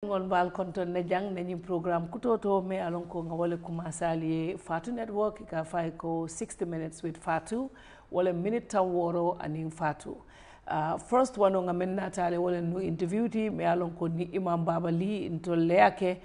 ngol bal konton ne jang ne programme kutoto me alon ko ngawale kumasali Fatu network ka fay ko 60 minutes with Fatu wala minute tan woro anin Fatu first one nga men natale wala no interview ti me alon ko ni imam babali into leake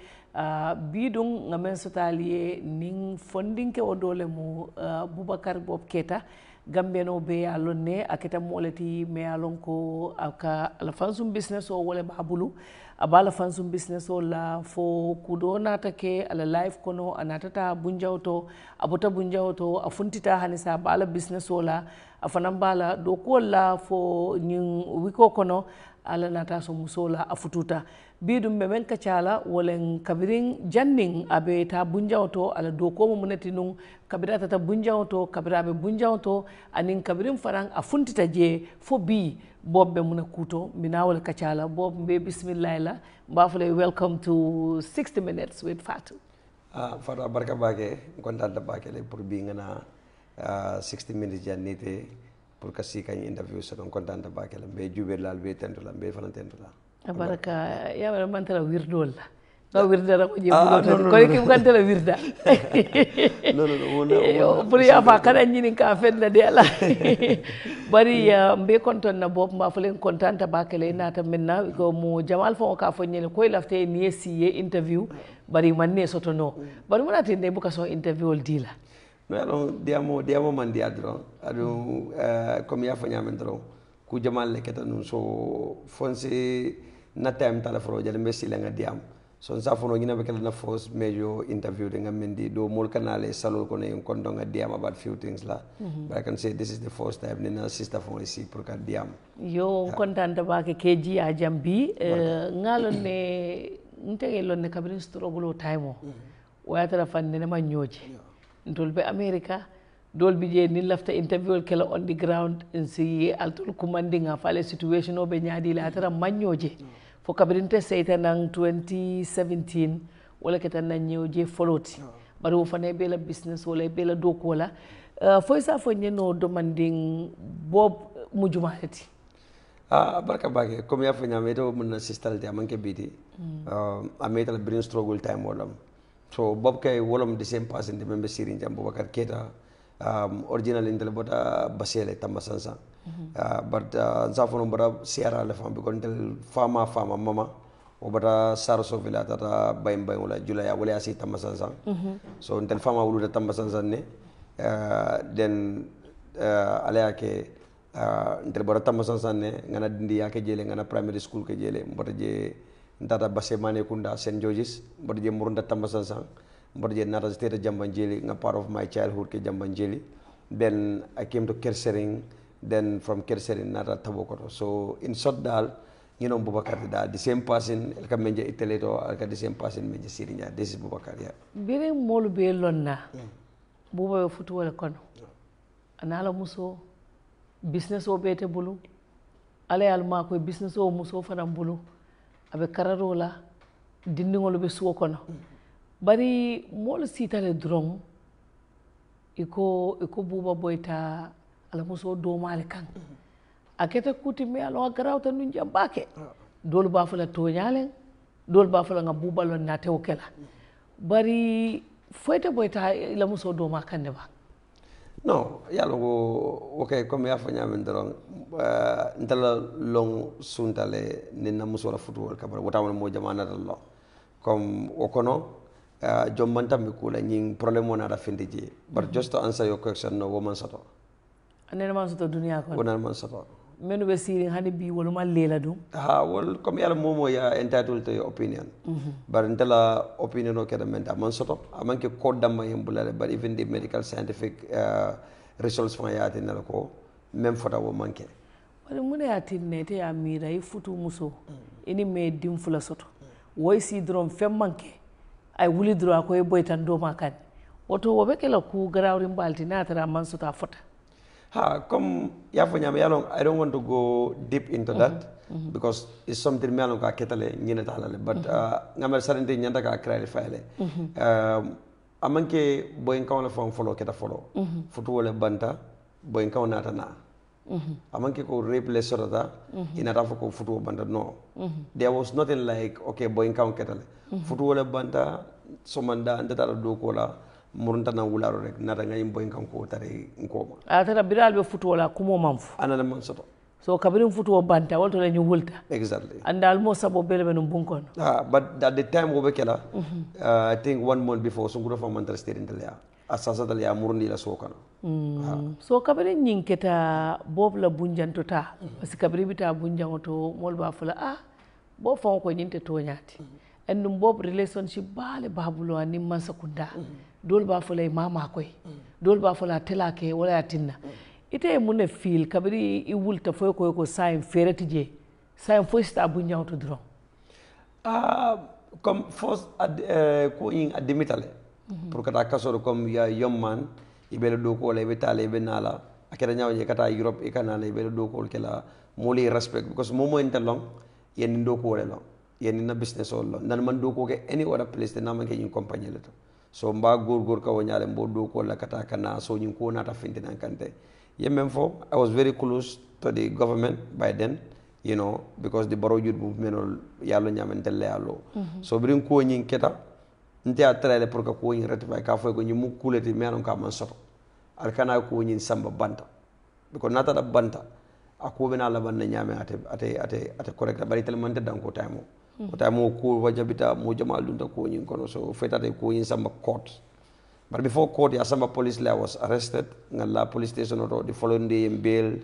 bidung nga men sotali ning funding ke odole mu Babucarr bob Keita gambeno be alon ne aketa moleti me alon ko aka alfansum business o wala babulu abala fansum business o la fo kudo nata ke ala life kono anatata bunjawto abota bunjawto afuntita hanisa bala business o la afanan bala do ko la fo nyin wiko kono ala nata so musola afututa bidum be men kacala wolen kabirin janning abe ta bunjawto ala do ko mo munati nun kabirata ta bunjawto kabirabe bunjawto anin kabirin faran afuntita je fo bi Bob be muna kuto minawal kachala Bob be bismillah la mbafale welcome to 60 minutes with Fatu. Fatu barka bake kontanta bake le pour bi ngana 60 minutes janite pour kasi kany interview so don kontanta bake le be jube lal be tentu la be fanan tentu la baraka ya wala man tala wirdol la no wirda ra ko je bulo ko ki kan tala wirda no pour ya fa kada nyini ka fenna de ala bari mbe konton na bob mba falen kontanta bakele nata minna ko mo jamal fo ka fo nyene koy lafte ni siye interview bari man ne soto no bari mo nati ne buka so interview ol dila no alors diamo man di adro adu comme ya fo nyamen dro ku jamal le keta nun so fonse na time telefone jale messi la nga diam son safono ngina be kala na first major interview de ngamendi do mol kanale salol ko ne kon do nga diam about few things la but I can say this is the first time nina sister fo ici pour ka diam yo contente ba ke keji a jambi ngalon ne ntege lon ne kabrin struggle time o wayata fan ne ma nyoji ndol be America dol bi je ni lafta interview kala on the ground in si altul commanding fale situation o be nyaadi la tara manyoje fo kabirinte seyta nang 2017 wala keta na ñewje foloti bari wo fane be la business wala be la doko la fo sa fo ñeno demanding bob mu jumalati barka bage comme ya fa ñame to mun na sistal te amanke biti ameta la brain struggle time wolam so bob kay wolom the same person de membe sirin jam Babucarr Keita original intel bota basele tamasansa but zafono bada siara le fam bikon tel fama mama o bada sarso villa tata baym wala julaya wala asi tamasansa so intel fama wulu tamasansa ne den ala ke intel bada tamasansa ne ngana dindi yake jele ngana primary school ke jele mbota je ndata basse mane kunda St George's mbota je murunda tamasansa mbota je nata state jambanjeli nga part of my childhood ke jambanjeli then I came to Kersering. Then from Kersering nata Tabokoto. So in short dal, you know Babucarr da the same person el ka menje iteleto el ka the same person menje sirinya. This is Babucarr ya. Bire molu be lonna. Buba futu wala kono. Anala muso business o bete bulu. Ale alma ko business o muso fana bulu. Abe kararo la dindingolo be suwo kono. Bari molu sitale drong iko buba boyta ala muso do male kan aketa kuti me alo garawta nun jambake dol ba fala to nyalen dol ba fala nga bubalon na tew kala bari foyta boyta ila muso do ma kande ba no yalo go okay comme ya fanya men doron ndala long suntale ninna muso la football kabar wata mo jamana dallo comme okono jommantam mi kula nying problème wona da findiji but just to answer your question no woman sato anene man soto duniya ko wonan man sato menu be sirin hani bi wala ma lela dum wol comme yalla momo ya entitled to your opinion but intela opinion o kada menta man soto amanke ko damma yembulale but even the medical scientific results from yati nala ko même fota wo manke wala mun ya tinne te ya mira yi futu muso ini me dim fula soto woy si drom fem manke ay wuli dro ko e boytan do makan woto wo be kala ku garawri mbalti natara man soto fota comme yafo nyame yalon I don't want to go deep into that because it's something me alon ka ketale nyine talale but ngamel sarente nyanda ka clarify le amanke boyen kaw la fon follow keta follow futu wala banta boyen kaw nata na amanke ko rape le sorata ina ta ko futu banda no there was nothing like okay boy kan ketale futu wala banda somanda ndata do ko la murunta na wularo rek nata ngay boy kan ko tare ngoma atara biral be futu wala kumo manfu anana man soto so kabirin futu banta walto la ñu wulta exactly andal mo sabo bele be no bunkon but at the time wo be kala I think 1 month before sunguro fa mantar state intelya asasa dal ya murundi la sokana so kabiri nyinketa bob la bunjanto ta parce que kabiri bita bunjanto mol ba fula bob fa ko nyinte to nyati en dum bob relationship bale babulo ani mansa kunda dol ba fula mama koy dol ba fula telake wala tinna ite mun feel kabiri I wulta foy ko saim fereti je saim fo sta bunjanto dron comme force ko in adimitale pour kata kasoro comme ya yomman ibele do ko le betale be nala akeda nyaaw kata Europe e kanala ibele do ko kala moli respect because momo interlong yen do ko le long yen na business all long nan man do ko ke any other place de namanke yin compagnie leto so mba gor ka wonyale mbo do ko la kata kana so nyin ko nata fintina kante yemem fo I was very close to the government by then you know because the borough youth movement yallo nyamantelle yallo so brin ko nyin keta nte a trele pour que ko nyin ratify ka fo ko nyi mu kuleti menon ka man soto al kana ko nyin samba banta because nata da banta ako bena la banna nyame ate correct bari telmante dan ko taymo ko taymo ko wajabita mo jamal dunta ko nyin kono so fetate ko nyin samba court but before court ya samba police la was arrested ngalla police station or the following day in bail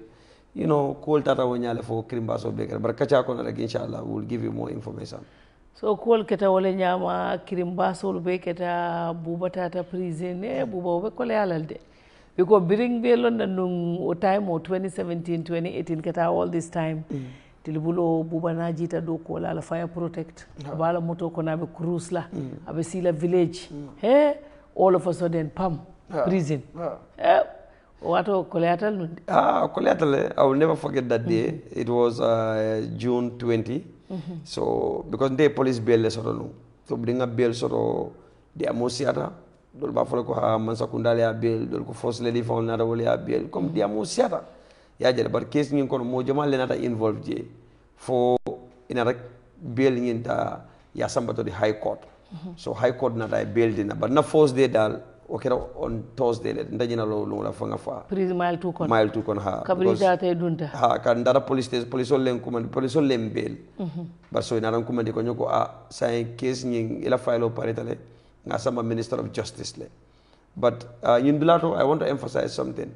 you know ko tata wonyale fo krimba so be bar kacha ko na rek inshallah we will give you more information so kol keta wala nyama kirimbasol be keta buba tata prison buba be kole alalde because bring be london o time o 2017 2018 keta all this time tilbulo buba na jita do ko la fire protect bala moto ko na be cruise la abe sila village all of a sudden pam prison wato koleatal nundi koleatal I will never forget that day it was June 20 so because the police bail soro no so bring a bail soro de amosiata dol ba folo ko ha man sakunda le bail dol ko force le fon na wala ya bail comme de amosiata ya jere bar case ngin kono mo jamal le nata involved je fo ina rek bail ngin ta ya samba to the high court so high court na da bail dina but na force de dal okera on Thursday le ndajina lo la fanga fa prise mile 2 kon ha kabri data dunta kan dara police station police len command police len bail bar so ina ran command ko nyoko say case ngi ila file paretale nga sama minister of justice le but yin bilato I want to emphasize something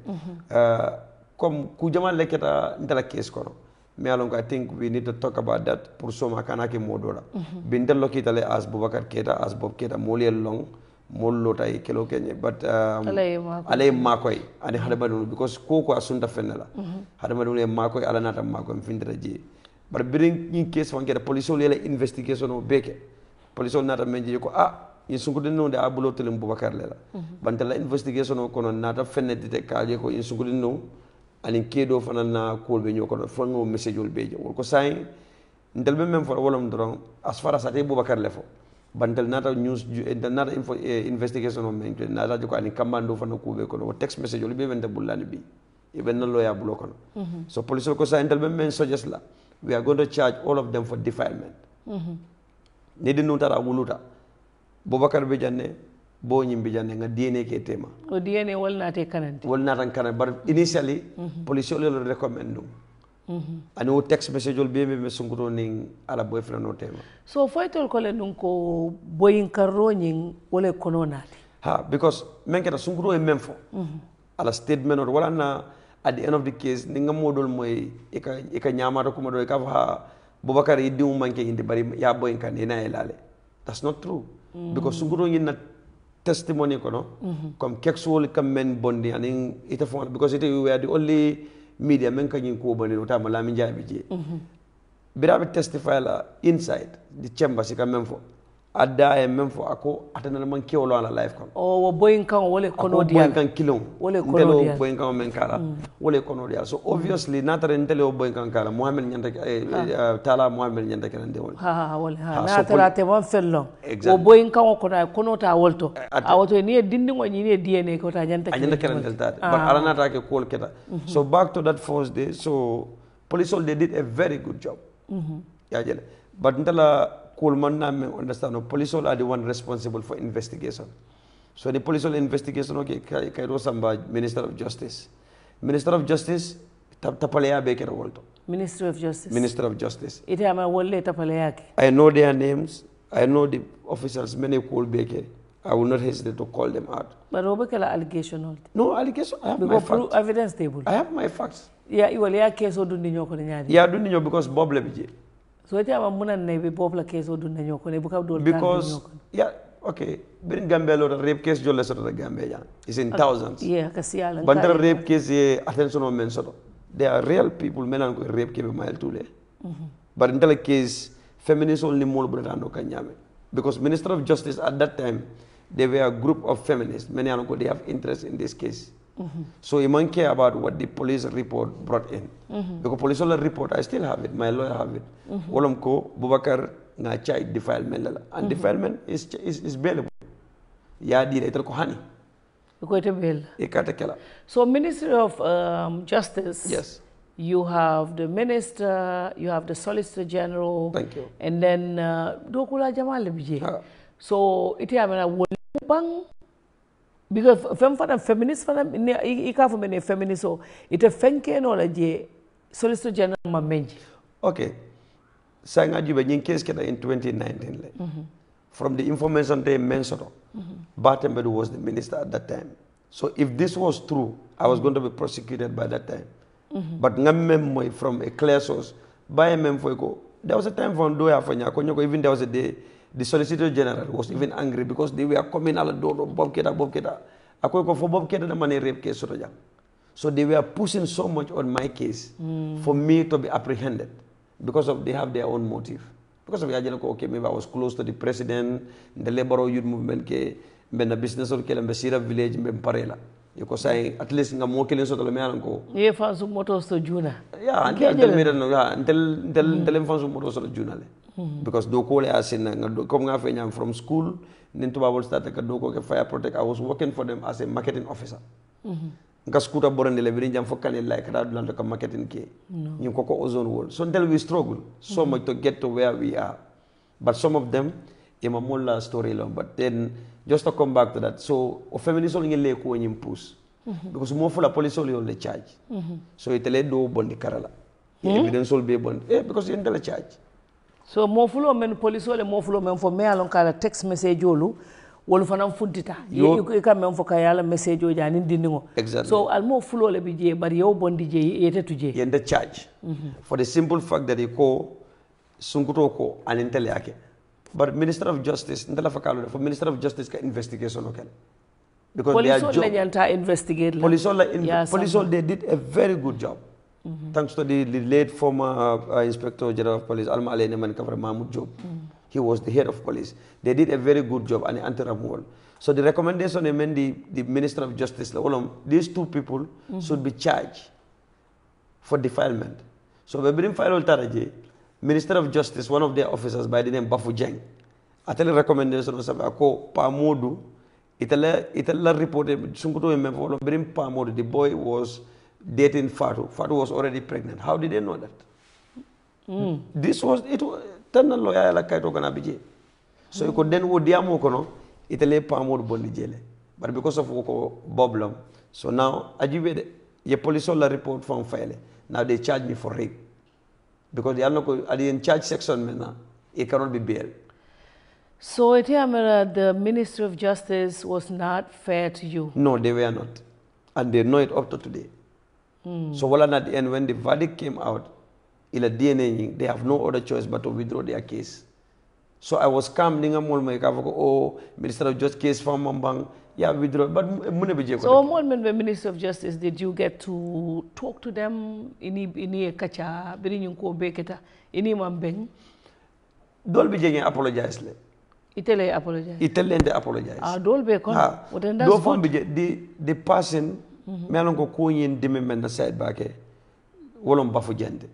comme ku jamal leketa ndala case kono me along I think we need to talk about that pour soma kanake modola bindel lokitale as Babucarr Keita as Bob Keita moli long mollo tay kelo kenye but alay makoy ani hada badul because koko asunta fenela hada badul makoy ala nata makoy mfindira ji but bring in case wanke the police ole investigation o beke police nata menji ko in sungude no de abulo tele Babucarr lela bantala investigation o kono nata fenete te kaaje ko in sungude no ani kedo fanana kolbe nyoko no fango message ol beje ko say ndelbe mem for wolom dron as far as ate Babucarr lefo bantal nata news nata investigation o men nata joko ani kambando fana kube ko text message ol be bente bullani bi e ben lawyer bulo kono so police ko sa intel men suggest la we are going to charge all of them for defilement ne de notara wuluta Babucarr be janne bo nyimbi janne nga DNA ke tema o DNA walna te kanante walna tan kanan but initially police ol recommend dum ani o text message ol bebe me sunguro ning ala boyfriend no tema so foytol ko le dun ko boyin karro nyin wala kono nati because men keta sunguro e memfo ala statement or wala na at the end of the case ninga modol moy e ka nyamata kuma do e ka fa Babucarr yi dimu manke indi bari ya boyin kan ina elale that's not true because sunguro nyin na testimony kono comme kexol kam men bondi ani ita fo because it we are the only media men kanyin ko bani wata malami jabi je birabe testify la inside the chamber sika men fo adda e même fo ako atana man kewlo ala life kon o boyin kan wole kono dia boyin kan kilon wole kono dia boyin kan men kala wole kono dia so obviously natare ntele o boyin kan kala Muhammad nyanta tala Muhammad nyanta kan de wol wole na tara te won fello o boyin kan ko na kono ta wolto a woto ni dindi ngo ni DNA ko ta nyanta kan delta but ala nata ke kol keta so back to that first day so police all they did a very good job ya jele but ntala Coleman understand police all are the one responsible for investigation. So the police all investigation okay Kairo Samba Minister of Justice. Minister of Justice tapaleya bekera wolto. Minister of Justice. Minister of Justice. Ite ama wolle tapaleya ki. I know their names. I know the officials many call beke. I will not hesitate to call them out. But obekela allegation all. No allegation. I have because my facts. Evidence table. I have my facts. Yeah, iwale ya case odundi nyoko nyaadi. Yeah, dundi nyoko because Bob Lebije. So ite ama muna nebe Bob la case odundi nyoko ne buka dol because yeah okay bring Gambia lo rape case jolle soto da Gambia is in thousands. Yeah, kasi ala. But the rape case attention on men soto. There are real people men an ko rape ke be mile tule. But in that case feminists only more brotando kanyame because Minister of Justice at that time they were a group of feminists many an ko they have interest in this case. So you might care about what the police report brought in. Because police report, I still have it, my lawyer have it. Wolom ko Babucarr nga child defilement lala. And defilement is bailable. Ya di ito ko hani. So Ministry of Justice. Yes. You have the Minister, you have the Solicitor General. Thank you. And then dokula jamal lebije. So iti amena wolbang. Because feminist ika for many feminist so it a fenke no la je Solicitor General mamenji. Okay. Sanga jube nyin case keda in 2019 le. From the information they mentioned, Batembedu was the minister at that time. So if this was true, I was going to be prosecuted by that time. But ngamme from a clear source, by there was a time for Ndoya Fanya, even there was a day the Solicitor General was even angry because they were coming out the door of Bob Keita. For Bob Keita, the money rape case. So they were pushing so much on my case for me to be apprehended because of they have their own motive. Because of okay, maybe I was close to the president, the labor youth movement, the business of Kelambesira village, and Parela. You could say at least I'm more killing sort of Melanco. Yeah, Fansu Motos to Juna. Yeah, until Fansu Motos of Juna. Because doko le asin come nga from school nintu babol start ka doko ke fire protect I was working for them as a marketing officer nga skuta borande le birin jam fokale like that land ka marketing ke ñu ko ozone wall so until we struggle so much to get to where we are but some of them ima molla story long but then just to come back to that so o feminism ngi le ko ñim push because mo fu la police oli le charge so itele do bondi karala evidence will be bond because you le charge. So mofulo men police wala mofulo men fo me alon kala text message olu wolu fanam funtita yi ka men fo kayala message o jani dindingo exactly so al mofulo le bije bari yow bondi je yete tuje in the charge for the simple fact that he ko sunkuto ko anintele yake but Minister of Justice ndala fakalo for Minister of Justice ka investigation okay because police they are investigate police they did a very good job. Thanks to the late former Inspector General of Police, Alma Alene Mankavra Mahmoud Job. He was the head of police. They did a very good job and anti-removal. So the recommendation among the Minister of Justice, these two people should be charged for defilement. So we bring file Taraji, Minister of Justice, one of their officers by the name Bafu Jeng. I tell the recommendation of Ako Pamodu, itala reported Sunkuto bring Pamodu, the boy was dating Fatu. Fatu was already pregnant. How did they know that? This was tana lawyer la kaito kana bije. So you could then wo diamo kono itele pamod bondi jele. But because of woko problem, so now ajibe ye police la report from file. Now they charge me for rape. Because they are not in charge section now. It cannot be bailed. So the Ministry of Justice was not fair to you? No, they were not. And they know it up to today. So at the end, when the verdict came out, they have no other choice but to withdraw their case. So I was calm, Minister of Justice case from Mambang, yeah, withdraw. But so the Minister of Justice, did you get to talk to them? Ini kacha, birin yung ko beketa, ini mambeng. Dolby Jeng apologized. Itele apologize. Itele apologize. Ah, dolbe kon. What then that's do the person me alon ko yin dimi men na side back wolom bafu jende.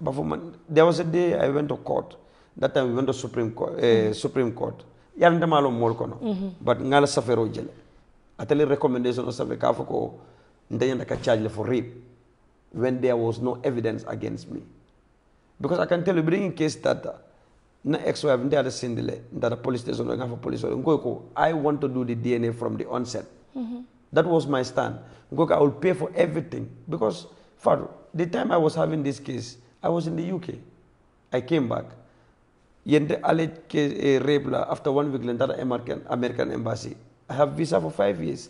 Bafu man there was a day I went to court. That time we went to Supreme Court. Yan demalo mol kono. But ngala safero jele. Atele recommendation of safe ka ko ndayanda ka charge for rape when there was no evidence against me. Because I can tell you, bringing case that na ex-wife ndada sindile ndada police station nga for police ko I want to do the DNA from the onset. That was my stand. I will pay for everything because for the time I was having this case, I was in the UK. I came back. Yende alleged case rape la after 1 week ndada American embassy. I have visa for 5 years.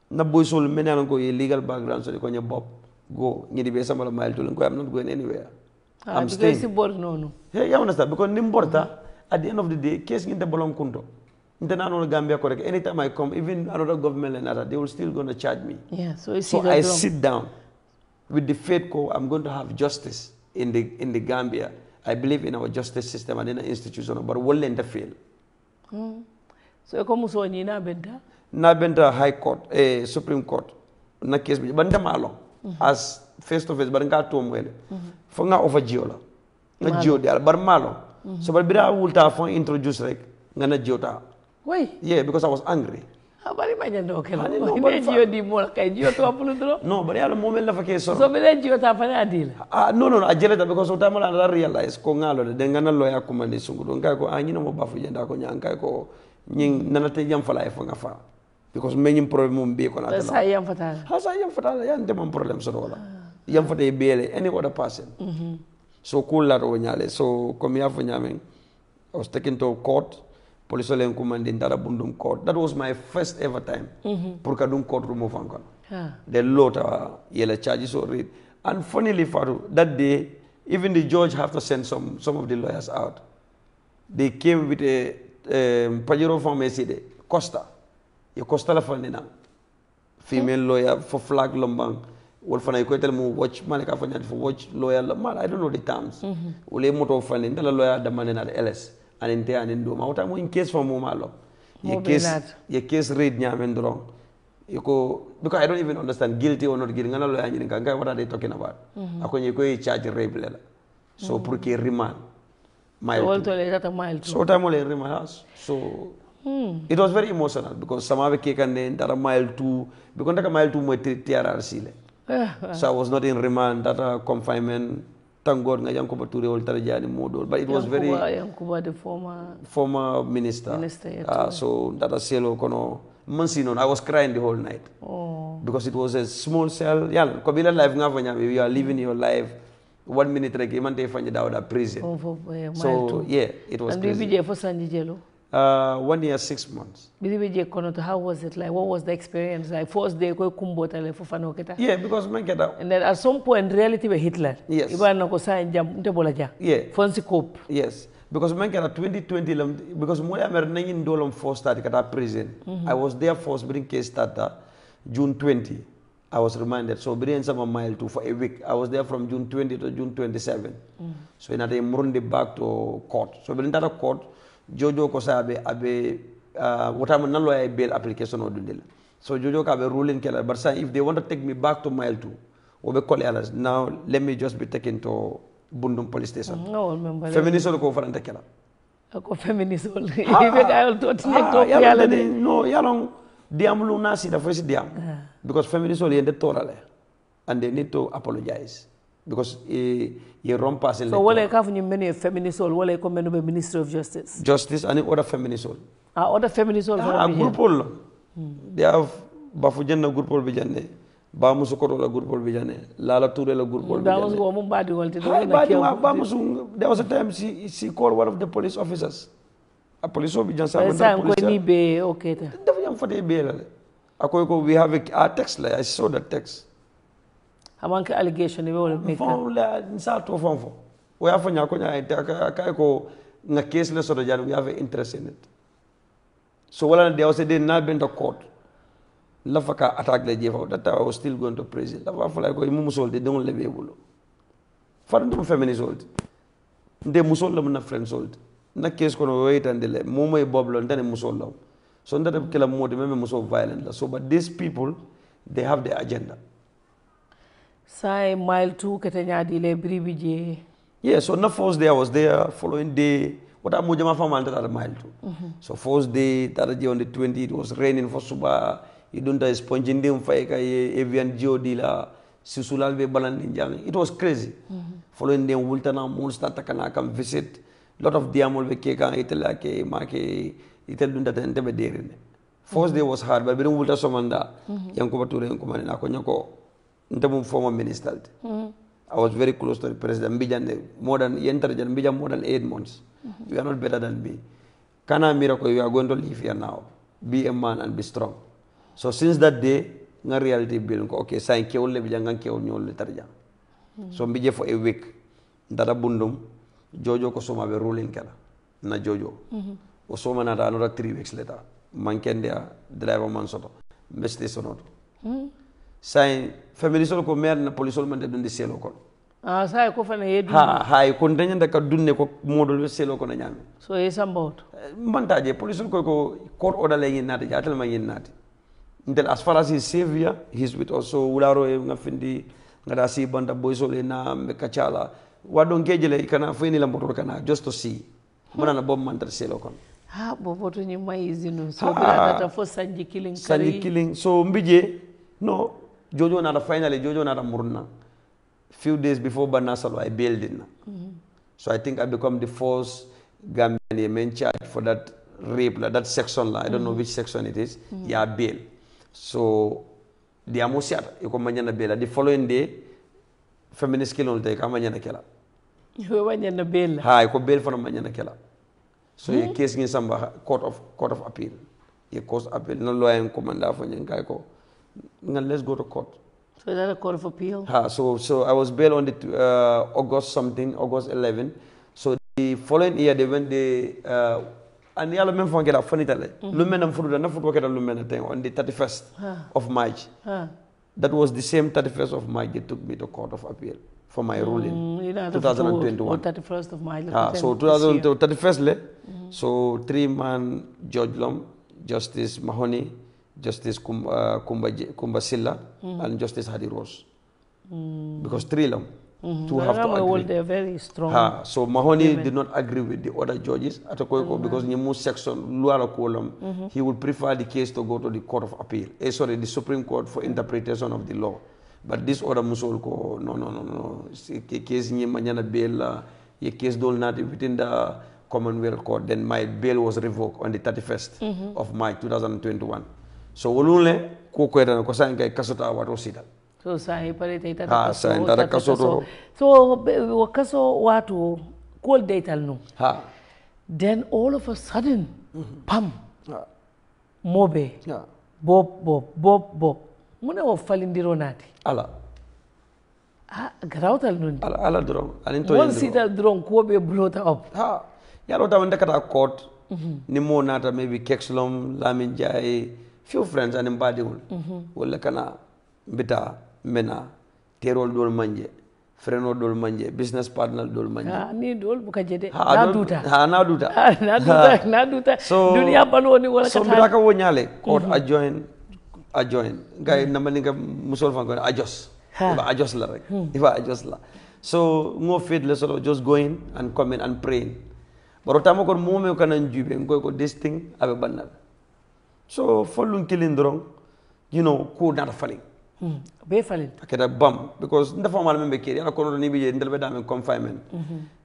Na boy sol menalon ko legal background so ko nya bob go ñi di be sama la mile to I'm not going anywhere. I'm staying. Hey, you understand? Because Nimborta, at the end of the day, case in the Bolong Kundo. International Gambia correct. Anytime I come, even another government and other, they will still going to charge me. Yeah, so I sit down with the faith co. I'm going to have justice in the Gambia. I believe in our justice system and in the institution, but we'll end the fail. So you come so ni na benta? Na benta High Court, Supreme Court. Na case but ndama as face to face but nga to mwele fo nga offer jiola nga jio dial bar malo so bar bira wulta fo introduce rek nga na jiota why yeah because I was angry bari ma nyando kala ni jio di mol kay jio to apulu dro no bari ala momel la fa ke so be jio ta fa adila no ajeleta because o tamala la realize ko ngalo de nga na loya kuma ni sungu do nga ko anyina mo bafu jenda ko nyanga ko nying nanate jam fala fa nga fa because many problem be ko na sa yam fatala yan dem problem so wala yam fata bele any other person so cool la ro nyale so comme ya fo nyamen I was taken to court police len command in dara bundum court that was my first ever time pour ka dum court room of ankon the lot yela charges so read and funnily Fatu that day even the judge have to send some of the lawyers out they came with a pajero pharmacy de Costa you Costa la fanina female lawyer for flag lombang wol fana ko tel mu watch malika fanya for watch lawyer mal I don't know the terms wole moto fane ndala lawyer da manena LS anente anendo ma wata mo in case for mo malo ye case read nyamen drong yoko because I don't even understand guilty or not guilty ngana lawyer nyi nga what are they talking about akonye ko charge rape lela so pour que remand so time ole remand so it was very emotional because samabe kekande ndara mile 2 because ndaka mile 2 mo TRRC le so I was not in remand that confinement thank God nga Yankuba Touré wol tarjani modol but it was very Yankuba the former minister so that selo kono monsino I was crying the whole night because it was a small cell yal ko bila life nga fanya you are living your life 1 minute rek imante fanya dawda prison so yeah it was and crazy. And for sanji jelo 1 year 6 months. How was it like? What was the experience like? First day, yeah, because and then at some point, reality was Hitler. Yes. Yeah. Yes. Because 2020, because more American dollar first started at prison. I was there first bring case starter June 20. I was reminded. So bring some mile 2 for a week. I was there from June 20 to June 27. So in a day, back to court. So bring that court. Jojo ko sabe abe whatever nan lawyer bail application o dundil so Jojo ka be ruling kala but if they want to take me back to mile 2 we call alas now let me just be taken to Bundum police station feminist ko faranta kala ko feminist ibe kayol to yalla de no yalon diam lu nasi da fo ci diam because feminist yende torale and they need to apologize because ye rompa so wala ka funyi many feminist wala ko menu minister of justice and other feminist other feminist group they have bafu jenna group bi janne ba musu ko la group bi janne lala touré la group bi janne da musu mo badi wolti ba musu there was a time she called one of the police officers a police officer ko ni be okay ta dafa yam faté be la akoy ko we have a text I saw the text among allegation we will make la nsato fonfo we have nya ko nya ka ko nga case le so we have interest in it so wala there was a day na been to court la faka attack le jefa that I was still going to prison la fa la ko mu musol de don le bebulo fa ndum feminist old nde musol la na friend sold na case kono wait and le momo e boblo ndane muso law so ndata kila modi meme muso violent la so but these people they have their agenda sai mile 2 ketenya dile bribije yeah so na first day I was there following day what am mujama famal that mile 2 so first day that day on the 20 it was raining for suba you don't have sponge ndim fay ka avian jodi la susulal be balandi jang it was crazy following day wultana mul start kana kam visit lot of diamol be ke kan itela ke make itel dunda tan tebe derine first day was hard but birum wulta somanda yanko bature yanko manina ko nyako ntabum former minister I was very close to the president mbijande more than yentarjan mbijam more than 8 months you are not better than me kana miracle you are going to live here now be a man and be strong so since that day nga reality bil ko okay say kewol le bijanga kewol nyol le tarja so mbije for a week ndara bundum jojo ko soma be ruling kala na jojo o soma na another 3 weeks later mankende driver man soto mbeste sonoto say family sol ko mer na police sol man de dundi selo ko sai ko fane yedu ha ko ndanya ka dunne ko modol selo ko na nyame so e sambot mantaje police sol ko court order le ngi nati jatal ma ngi nati until as far as he's safe here he's with also wularo e nga findi nga da si banda boy sol na me kachala wado ngejele kana fini la motor kana just to see mona na bom mantar selo kon ha boboto ni maizino so bila tata fo sanji killing so mbije no jojo na finally jojo na murna few days before banasalo I bailed in so I think I become the first Gambian main charge for that rape that section I don't know which section it is yeah bail so the amosiat iko manyana bail the following day feminist kilon te ka manyana kela yo manyana bail ha iko bail for manyana kela so ye case ngi samba court of appeal ye court appeal no lawyer commanda fo nyen kay ko let's go to court so is that a court of appeal so I was bail on the August 11 so the following year they went and yalla même fo ngela fanitale lu menam furuda na fuko keda lu menate on the 31st of March that was the same 31st of March they took me to court of appeal for my ruling 2021 31st of March so 2031st le so 3-man Judge Lom Justice Mahoney Justice Kumba Silla and Justice Hadi Rose because 3 Lom 2 have to agree they're very strong so Mahoney did not agree with the other judges because nyimu section luara kolom he would prefer the case to go to the court of appeal the Supreme Court for interpretation of the law but this other musol ko no case nyima nyana bail ye case dol not within the Commonwealth Court then my bail was revoked on the 31st of March 2021 so wolule ko kweda ko sanka kasota wato sidal so sai pare tata tata kasoto so wakaso watu cold data no then all of a sudden pam mobe bob muna wo falindiro nati ala garawtal nun ala drone anin to one seater drone ko be blota up yalo ta wanda kata court ni mo nata maybe Kexlom Lamin Jai few friends anin badiwul wala kana mbita mena terol dol manje freno dol manje business partner dol manje ni dol buka jede na duta na duta so dunia balo ni wala so mbita ka wonyale court adjoin gay namani nga musol fan ko adjust la rek iba adjust la so ngo fit le solo just going and coming and praying baro tamo ko mo me kana njube ngoy ko this thing abe banal so following killing drong ko na falling be falling akeda bam because ndafa mal membe kiri ana kono ni bije ndel be dame confinement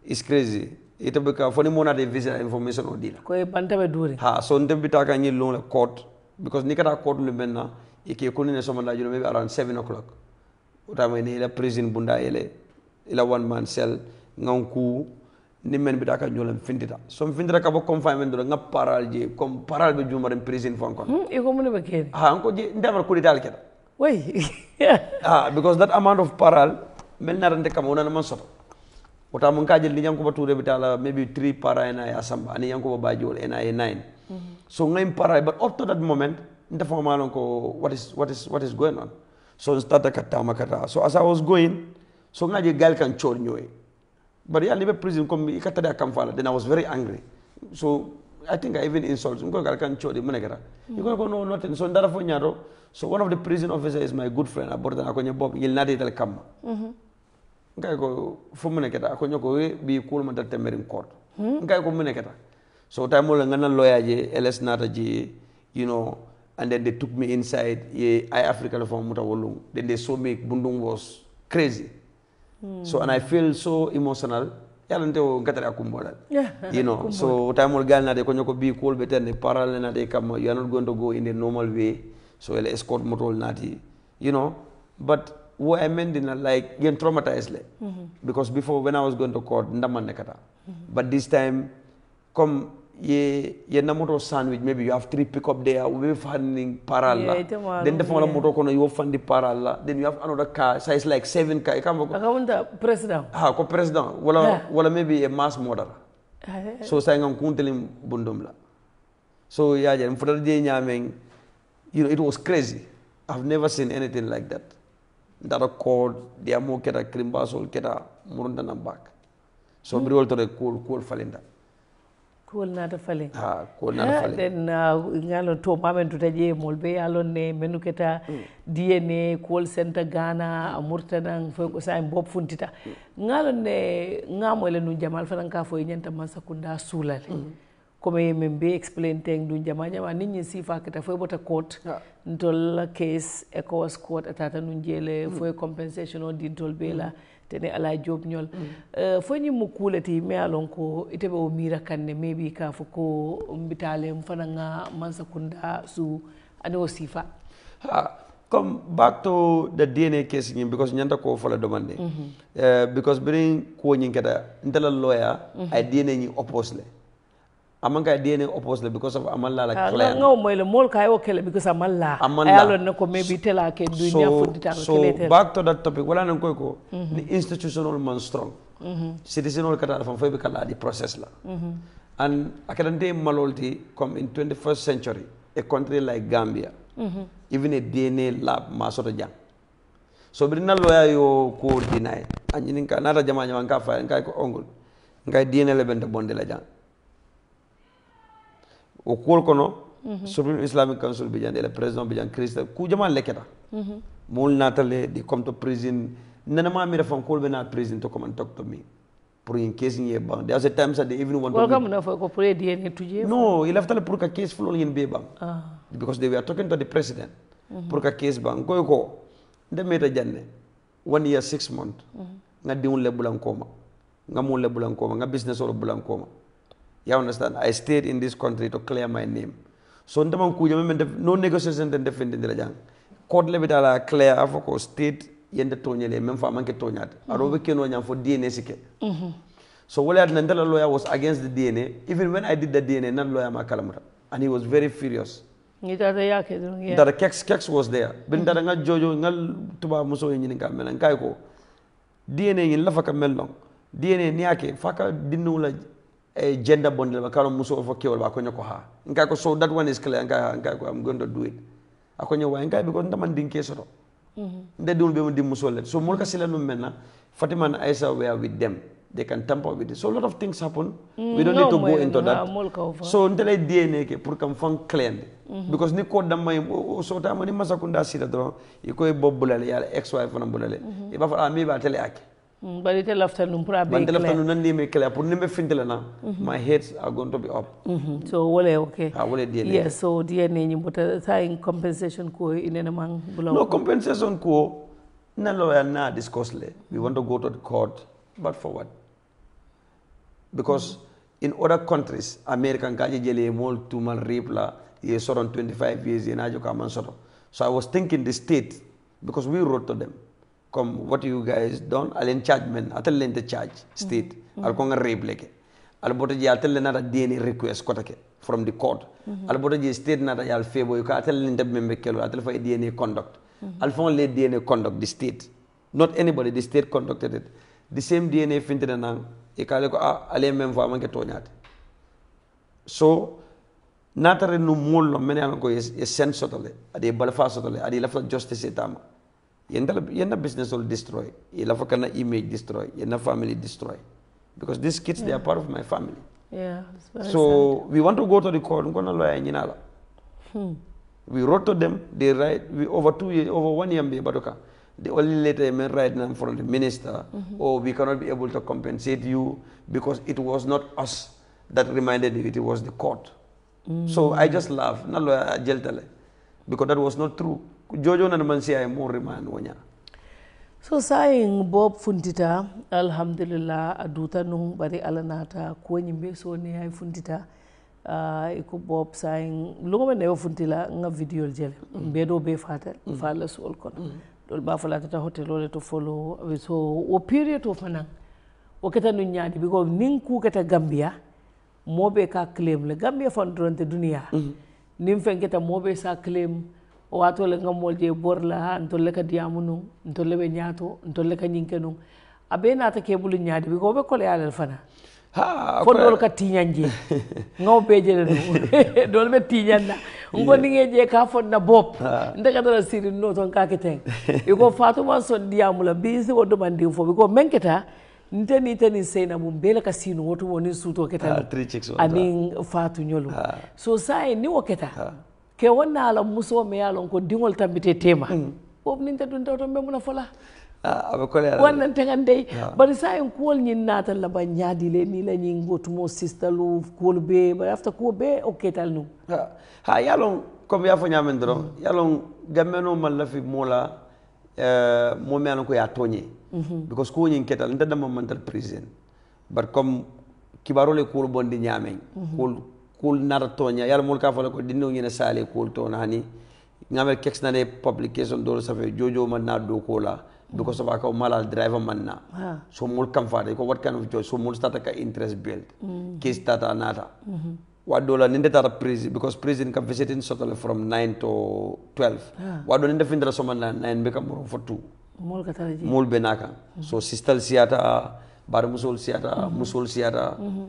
is crazy ite be ka foni mona de visa information o dila ko e bantabe duri so ndem bita ka nyi long la court because ni kada court lu menna ike koni ne soma la juno maybe around 7 o'clock utama ni la prison bunda ila one man cell nganku ni men bita ka nyolam findita so findita ka bo confinement do ngap paral je comme paral be jumare prison fon kon e ko mun be kedi anko je ndamar ko dital keda way because that amount of paral mel narante kam wona man soto wata mun kajel ni yanko bature bitala maybe 3 para ena ya samba ani yanko bajol ena 9 so ngaim para but up to that moment ndafa malon ko what is going on so starta katama kata so as I was going so ngaji gal kan chor nyoy but ya libe prison comme ikata da kam fala then I was very angry So I think I even insult him. I can't show him. You go no nothing. So ndara fo nyaro. So one of the prison officers is my good friend. Aborda akonye bob yil nadi tel kam. Ngai ko fo meneketa akonye ko bi cool man temerin court. Ngai ko meneketa. So time mo ngana lawyer je LS nata je, you know, and then they took me inside. I Africa for muta wolung. Then they saw me Bundung was crazy. So and I feel so emotional. You know, so time will gal na de konyo ko be cool better ne parallel na de come you are not going to go in the normal way. So ele escort motor nati, you know. But what I meant in like get traumatized because before when I was going to court ndaman nekata. But this time come ye namoto sandwich maybe you have 3 pick up there we finding parallel then the phone motor kono you find the parallel then you have another car size like 7 car akawunda president ko president wala maybe a mass model so say ngam kuntelim bundum la so ya jam fotor je nyameng you know it was crazy. I've never seen anything like that. That a court dia mo keta krimbasol keta murunda na back so bri wolto de cool falinda cool nata fale cool nata fale then ngalo to mamen to taje molbe alon ne menuketa DNA call center Ghana amurtanang fo ko sa bob funtita ngalo ne ngamole nu jamal fanan ka fo nyanta masakunda sulale comme membe explain teng du jama nit ñi sifa keta fo bota court ntol case ECOWAS court atata nu jele fo compensation o din tol bela tene ala job ñol fo ñi mu kulati me alon ko itebe o mira kanne maybe ka fo ko mbitale mfana nga mansakunda su ane o sifa come back to the DNA case because nyanta ko fola demande because bring ko nyi keda ndala lawyer ay DNA ñi oppose le amanga DNA oppose le because of amalla la claim ngaw moy le mol kay o kele because amalla alon nako maybe tela ke du nya fudita so back to that topic wala nan koy ko the institutional man strong citizenol kata fa fay be kala di process la and akadante malolti come in 21st century a country like Gambia even a DNA lab ma soto jang so bi na lawyer yo ko deny anyi ka nata jama ka fa ngai ko ongul ngai DNA le bende bonde la jang o kol kono Supreme Islamic Council bijan le president bijan Christ ku jama leketa mol natale di come to prison nana ma mi refon kol be na prison to come and talk to me pour in case ye bang there was a time that they even want welcome na for ko pour DNA tuje no il after pour ka case flow yen be bang because they were talking to the president pour ka case bang ko nde meta janne 1 year 6 months nga diun le bulan koma nga mon le bulan koma nga business or bulan koma. You understand? I stayed in this country to clear my name. So ndama kuja no negotiation den defend de la jang. Court le bitala clear afoko state yende tonyele même fa manke tonyat. Aro be keno nyam for DNA sike. So wala nandala lawyer was against the DNA. Even when I did the DNA, nan lawyer ma kalamata. And he was very furious. That Kex was there. Ben dara nga jojo nga tuba muso yini nga melan kay ko. DNA yin la fa ka melong. DNA ni yake faka dinu la gender bondel ba kala muso fo kewol ba ko nyako ha ngai ko so that one is clear ngai ko I'm going to do it akonyo wa ngai because ndaman dinke soto nde dul be mo dim muso let so molka sila no menna Fatima and Aisha were with them they can tamper with it so a lot of things happen we don't need to go into that so ndele DNA ke pour kam fan clear because ni ko damay so ta mani masakunda sita do iko bobbulale yala ex wife na bulale e ba fa mi ba tele ake but it left num pour be clear pour nimbe fintele na my heads are going to be up so wole okay wole DNA yes so DNA ni buta saying compensation ko inena mang bulo no compensation ko na lawyer na discuss le we want to go to the court but for what because in other countries American kaje jele mol tumal rape la ye soron 25 years in ajo ka man soto so I was thinking the state because we wrote to them come what you guys done alen charge men atel len the charge state al ko nga rape leke al boto ji atel len na DNA request ko take from the court al boto ji state na yal febo ko atel len de membe kelo atel fa DNA conduct al fon le DNA conduct the state not anybody the state conducted it the same DNA fintina nang e kale ko ale même fa man ke toñate so natare no mollo menen ko e sen sotole ade balfa sotole ade la fa justice etama yenda business will destroy yela fa kana image destroy yenda family destroy because these kids they are part of my family Yeah, it's very So we want to go to the court. We wrote to them. They write over 2 years, over 1 year. Babucarr. The only letter may write now from the minister, or we cannot be able to compensate you because it was not us that reminded you, it was the court. So I just laugh. Because that was not true. Jojo na man say I more remand wonya. So saying Bob Funtita, alhamdulillah, aduta nung bari alanata ko nyimbe so ni ay Funtita. Iko Bob saying lungo never Funtila nga video jele. Bedo be fatal, fala sol kono. Dol ba fala tata hotel ole to follow so o period of manang. O keta nu nyaadi because ning ku keta Gambia mobe ka claim le Gambia fon dronte dunia. Nim fen keta mobe sa claim o wato le ngamolje borla ntolle ka diamunu ntolle be nyaato ntolle ka nyinkenu abe na ta kebulu nyaadi because be kole alal fana fo dol ka tiñanje ngaw be jele no dol be tiñanda ngoni ngeje ka fon na bop ndaka dala siri no ton ka keten iko fatuma son diamula bi si wodo mandi fo because menketa nteni sena mum bela ka sinu woto woni suto keta ani fatu nyolo so sai ni woketa ke wonna ala muso me yalon ko dingol tambite tema bob ninte dun tawto memuna fola abe kole wannan tangande bari sai ko nyin nata la ba nyaadi le ni la nyin gotu mo sister lu ko be ba after ko be oketal nu ha yalon comme ya fanya men dro yalon gameno mal la fi mola mo me yalon ko ya toñe because ko nyin ketal ndada mo mental prison but comme kibarole ko bondi nyamen kul nara tonya yalla mol ka fala ko dinno ñene sale kul to nani ngamel kex na ne publication do sa fe jojo man na do ko la because ofaka malal driver man na so mol kam fa ko what kind of joy so mol start ka interest build case tata nata wa do la ninde tata prison because prison ka visiting shuttle from 9 to 12 wa do ninde findra so man 9 be kam for 2 mol ka taraji mol benaka so sistal siata bar musul siata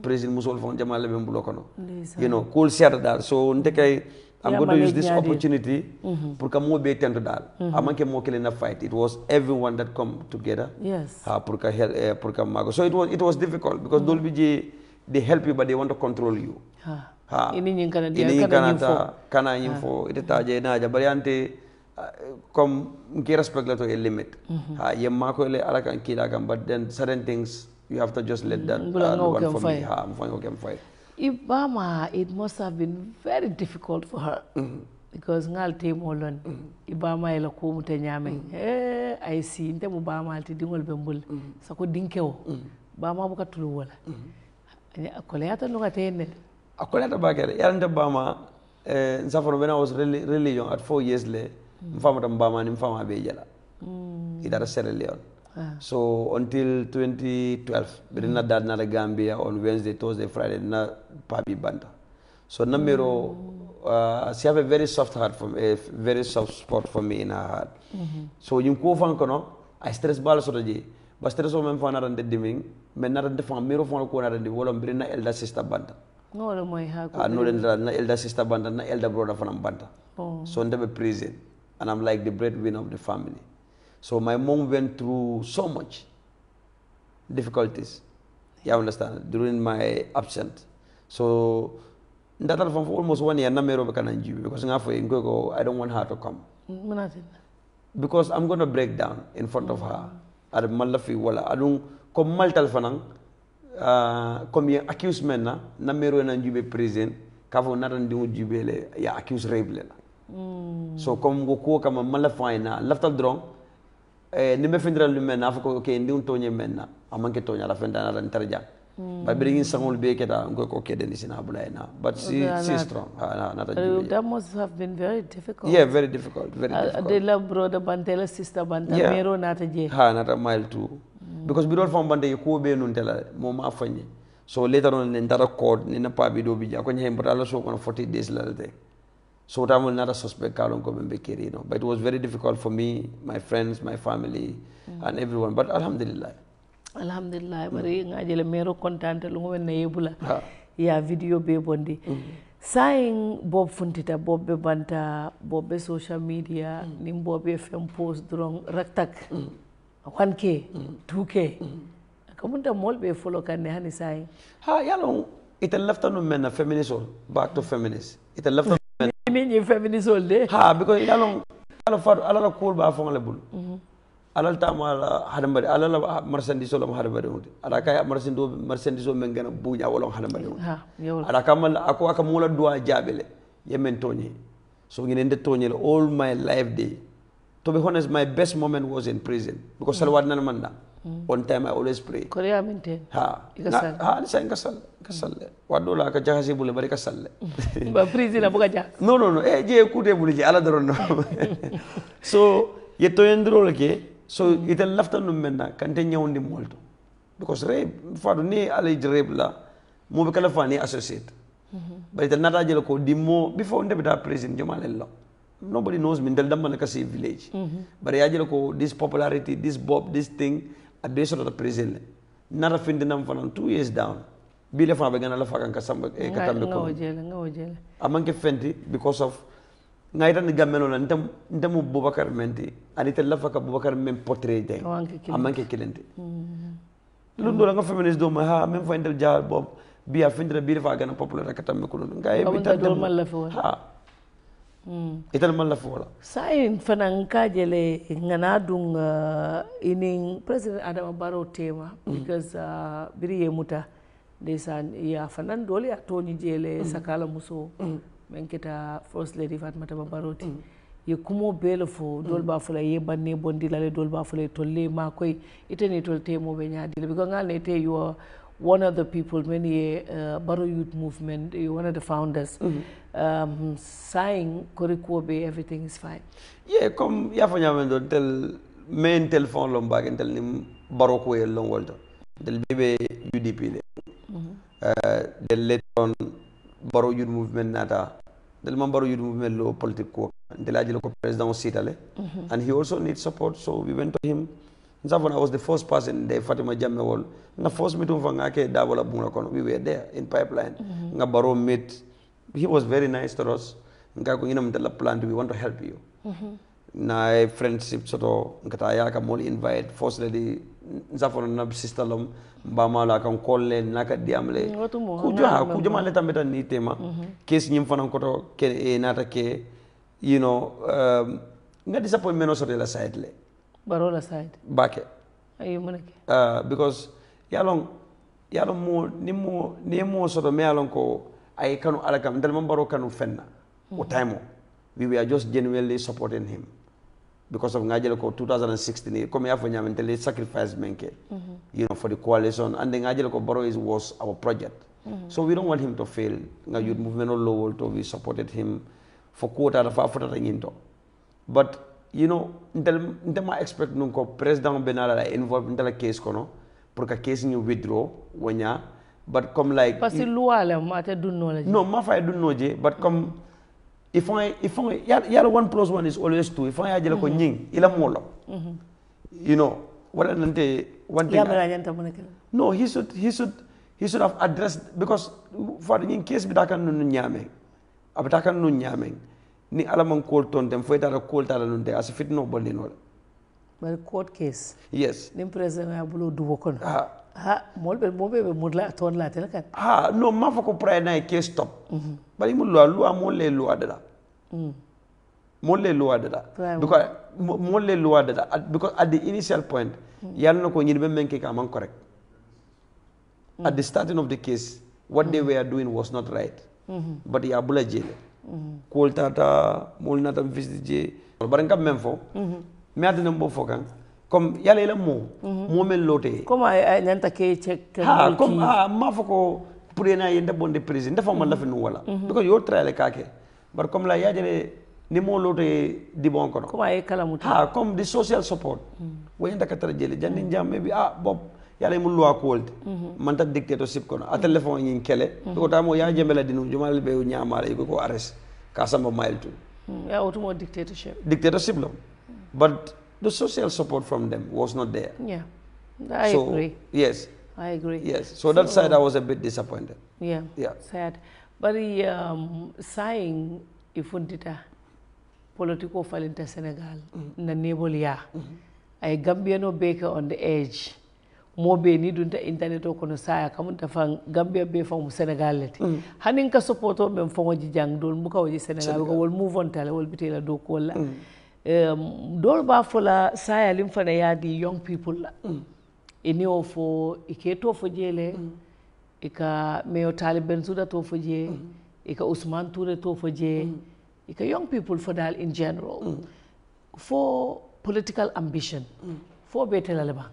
president musul fon jamal be mbulo kono you know cool siata dal so ndekay I'm going to use this opportunity pour que mo be tento dal amanke mo kele na fight it was everyone that come together yes pour que mago so it was difficult because dol biji they help you but they want to control you ini nyin kana info ite taje na jabariante comme nki respect la to a limit yemma ko le alaka kila kam but then certain things you have to just let that one for me I'm fine Ibama it must have been very difficult for her because ngal te molon Ibama ela ko mute nyame I see nte mu bama alti dingol be mbul sako dinkewo bama buka tulu wala akoleta no gatene akoleta bagere yalla bama nsaforo when I was really young at 4 years le mfama tambama ni mfama be jala idara Sierra Leone so until 2012 birina dad na Gambia on Wednesday Thursday Friday na papi banta so namero she have a very soft heart for me, a very soft spot for me in her heart so yim ko fan kono I stress bal so je ba stress o mem fa na rande diming men na rande fa mero fa ko na rande wala birina elder sister banta no le moy ha ko no na elder sister banta na elder brother fa banta so ndebe prison and I'm like the breadwinner of the family. So my mom went through so much difficulties, you understand, during my absence. So that for almost 1 year, because I don't want her to come. Because I'm going to break down in front of her. I don't come maltal fanang, come accuse men na mero na jube prison, kavo naran dingu jubele ya accuse rape. So comme go kama malafaina laftal drong ni me findra lu men afako okay ndi un toñe men amanke toña la fenda na tarja ba bringin sangol be keta ngo ko kede ni sina bulayna but she's strong that must have been very difficult. Yeah, very difficult, very difficult. They love brother bantela sister banta mero nata je nata mile too because bidol fam bande ko be nun tela mo ma fanye so later on in that court ni na pa bi do bi ja ko nyem botala so ko 40 days la de so I will not suspect Kalon Kobembe, but it was very difficult for me, my friends, my family, and everyone. But Alhamdulillah. Alhamdulillah. Bari ngajele mero content lungo na yebula. Ya video be bondi. Saying Bob Funtita, Bob be banta, Bob be social media, nim Bob be FM post drong raktak. 1K, 2K. Kamunta mol be follow kan ne hani saying. Yalong ita lafta no men na feminist or back to feminist ita lafta no men ni feminist all day ha because yalo far ala cool ba fon le bul alal tama hadambari alal marchandise lo hadambari undi ada kay marchandise men gana buña wala hadambari ada kamal ako aka mula dua jabele yemen toni so ngene nde toni all my life day to be honest my best moment was in prison because salwad nan manda one time I always pray korea maintain sa kasal wado la ka jahasi bule bari kasal ba prison abuka ja no je kute bule je ala doron no so yeto endro ke so ita lafta no menna kante nyawndi molto because rape fadu ni ala rape la mo be kala fani associate but ita nata jelo ko dimmo before ndebe ta prison jomalello nobody knows me ndel damma ka see village but ya jelo ko this popularity this thing at the sort of the prison nara findinam fanan 2 years down bile fa be gana la fakan ka samba e ka tambe ko ngawjele amanke fenti because of ngayta ni gammelo la ndemu Babucarr menti anita la faka Babucarr mem portrait day amanke kilente lundo la nga feminist do ma ha même fa indel jaar bob bi a findira bi fa gana popular ka tambe ko ngay bi ta do mal la fo ha ital man la fola sain fanan kajele ngana dung inin president Adama Barrow tema because biriye muta desan ya fanan dole ya toni jele sakala muso menketa first lady Fatmata Barrow ye kumo belo fo dol ba fula ye banne bondi lale dol ba fula tolle ma koy iteni tol temo be nyaadi because ngal ne te you are one of the people many Barrow youth movement you're one of the founders saying korikobe everything is fine yeah comme ya fanya mendo tel main telephone lo mbag tel nim Barrow ko yel long wolto del bebe UDP le del leton Barrow youth movement nata del man Barrow youth movement lo politique ko del ajelo ko president sitale and he also needs support so we went to him Nzavona was the first person there Fatima Jammeh wol na first meeting for ngake dabola bungla kono we were there in pipeline nga Barrow meet he was very nice to us nga ko inam de la plan we want to help you na friendship soto ngata yaka mol invite first lady Nzavona na sister lom bama la kan kolle naka diamle ku jama le tambeta ni tema case nyim fanan koto ke nata ke you know nga disappointment soto la side le Barrow la side bake ayo monake because yalong ni mo soto me yalong ko ay kanu alakam dal man Barrow kanu fenna o time we were just genuinely supporting him because of ngajele ko 2016 comme ya fanya mentally sacrifice menke you know for the coalition and then ngajele ko Barrow was our project so we don't want him to fail nga youth movement all low to we supported him for quota da fa fota nyinto but you know ntel ma expect nun ko president benala la involved ntel case kono pour que case ñu withdraw wanya but comme like parce que loi la ma te dunno la no ma fay dunno je but comme if I yalla 1 + 1 is always 2 if I ajela ko ñing ila molo you know wala nante one thing no he should have addressed because for the case bi dakan nu ñame abatakan nu ñame ni alaman court ton dem foyta da court ala nunte as fit no bolli no but court case yes nim president ya bulo du wokon molbe modla ton la tel kat no ma fa ko pray na case stop bari mu loi mo le loi dada mo le loi dada because mo le loi dada because at the initial point yalla nako ñi be menke ka man correct at the starting of the case what they were doing was not right but ya bula jele kool tata mol nata visite baranka même fo mi adina mbo fokan comme yalla ila mo men loté comme ay nanta ke check comme ma foko pour na yenda bonde président dafa man la fi nu wala because yo traile kake bar comme la yajere ni mo loté di bon kono comme ay kalamuti comme the social support wayenda ka tara jele jandi jamme bi bob yalla mu loi koolde man ta dictatorship kono a téléphone yin kele ko tamo ya jembela dinu jumal be ñamala ko arrest ka samba mail tu ya automo dictatorship lo but the social support from them was not there I agree yes I agree yes so that side I was a bit disappointed sad but saying ifundita political falinta Senegal na neighbor ay Gambiano baker on the edge mo be ni dunta internet o kono saya kamunta fan Gambia be fa mu Senegal leti hanin ka supporto men fa waji jang dol mu ka waji Senegal ko wol move on tale wol bitela do ko la dol ba fola saya lim fa yadi young people la eni o fo iketo fo jele ika meyo taliben suda to fo je ika Usman Touré to fo je ika young people for dal in general for political ambition for betela le ba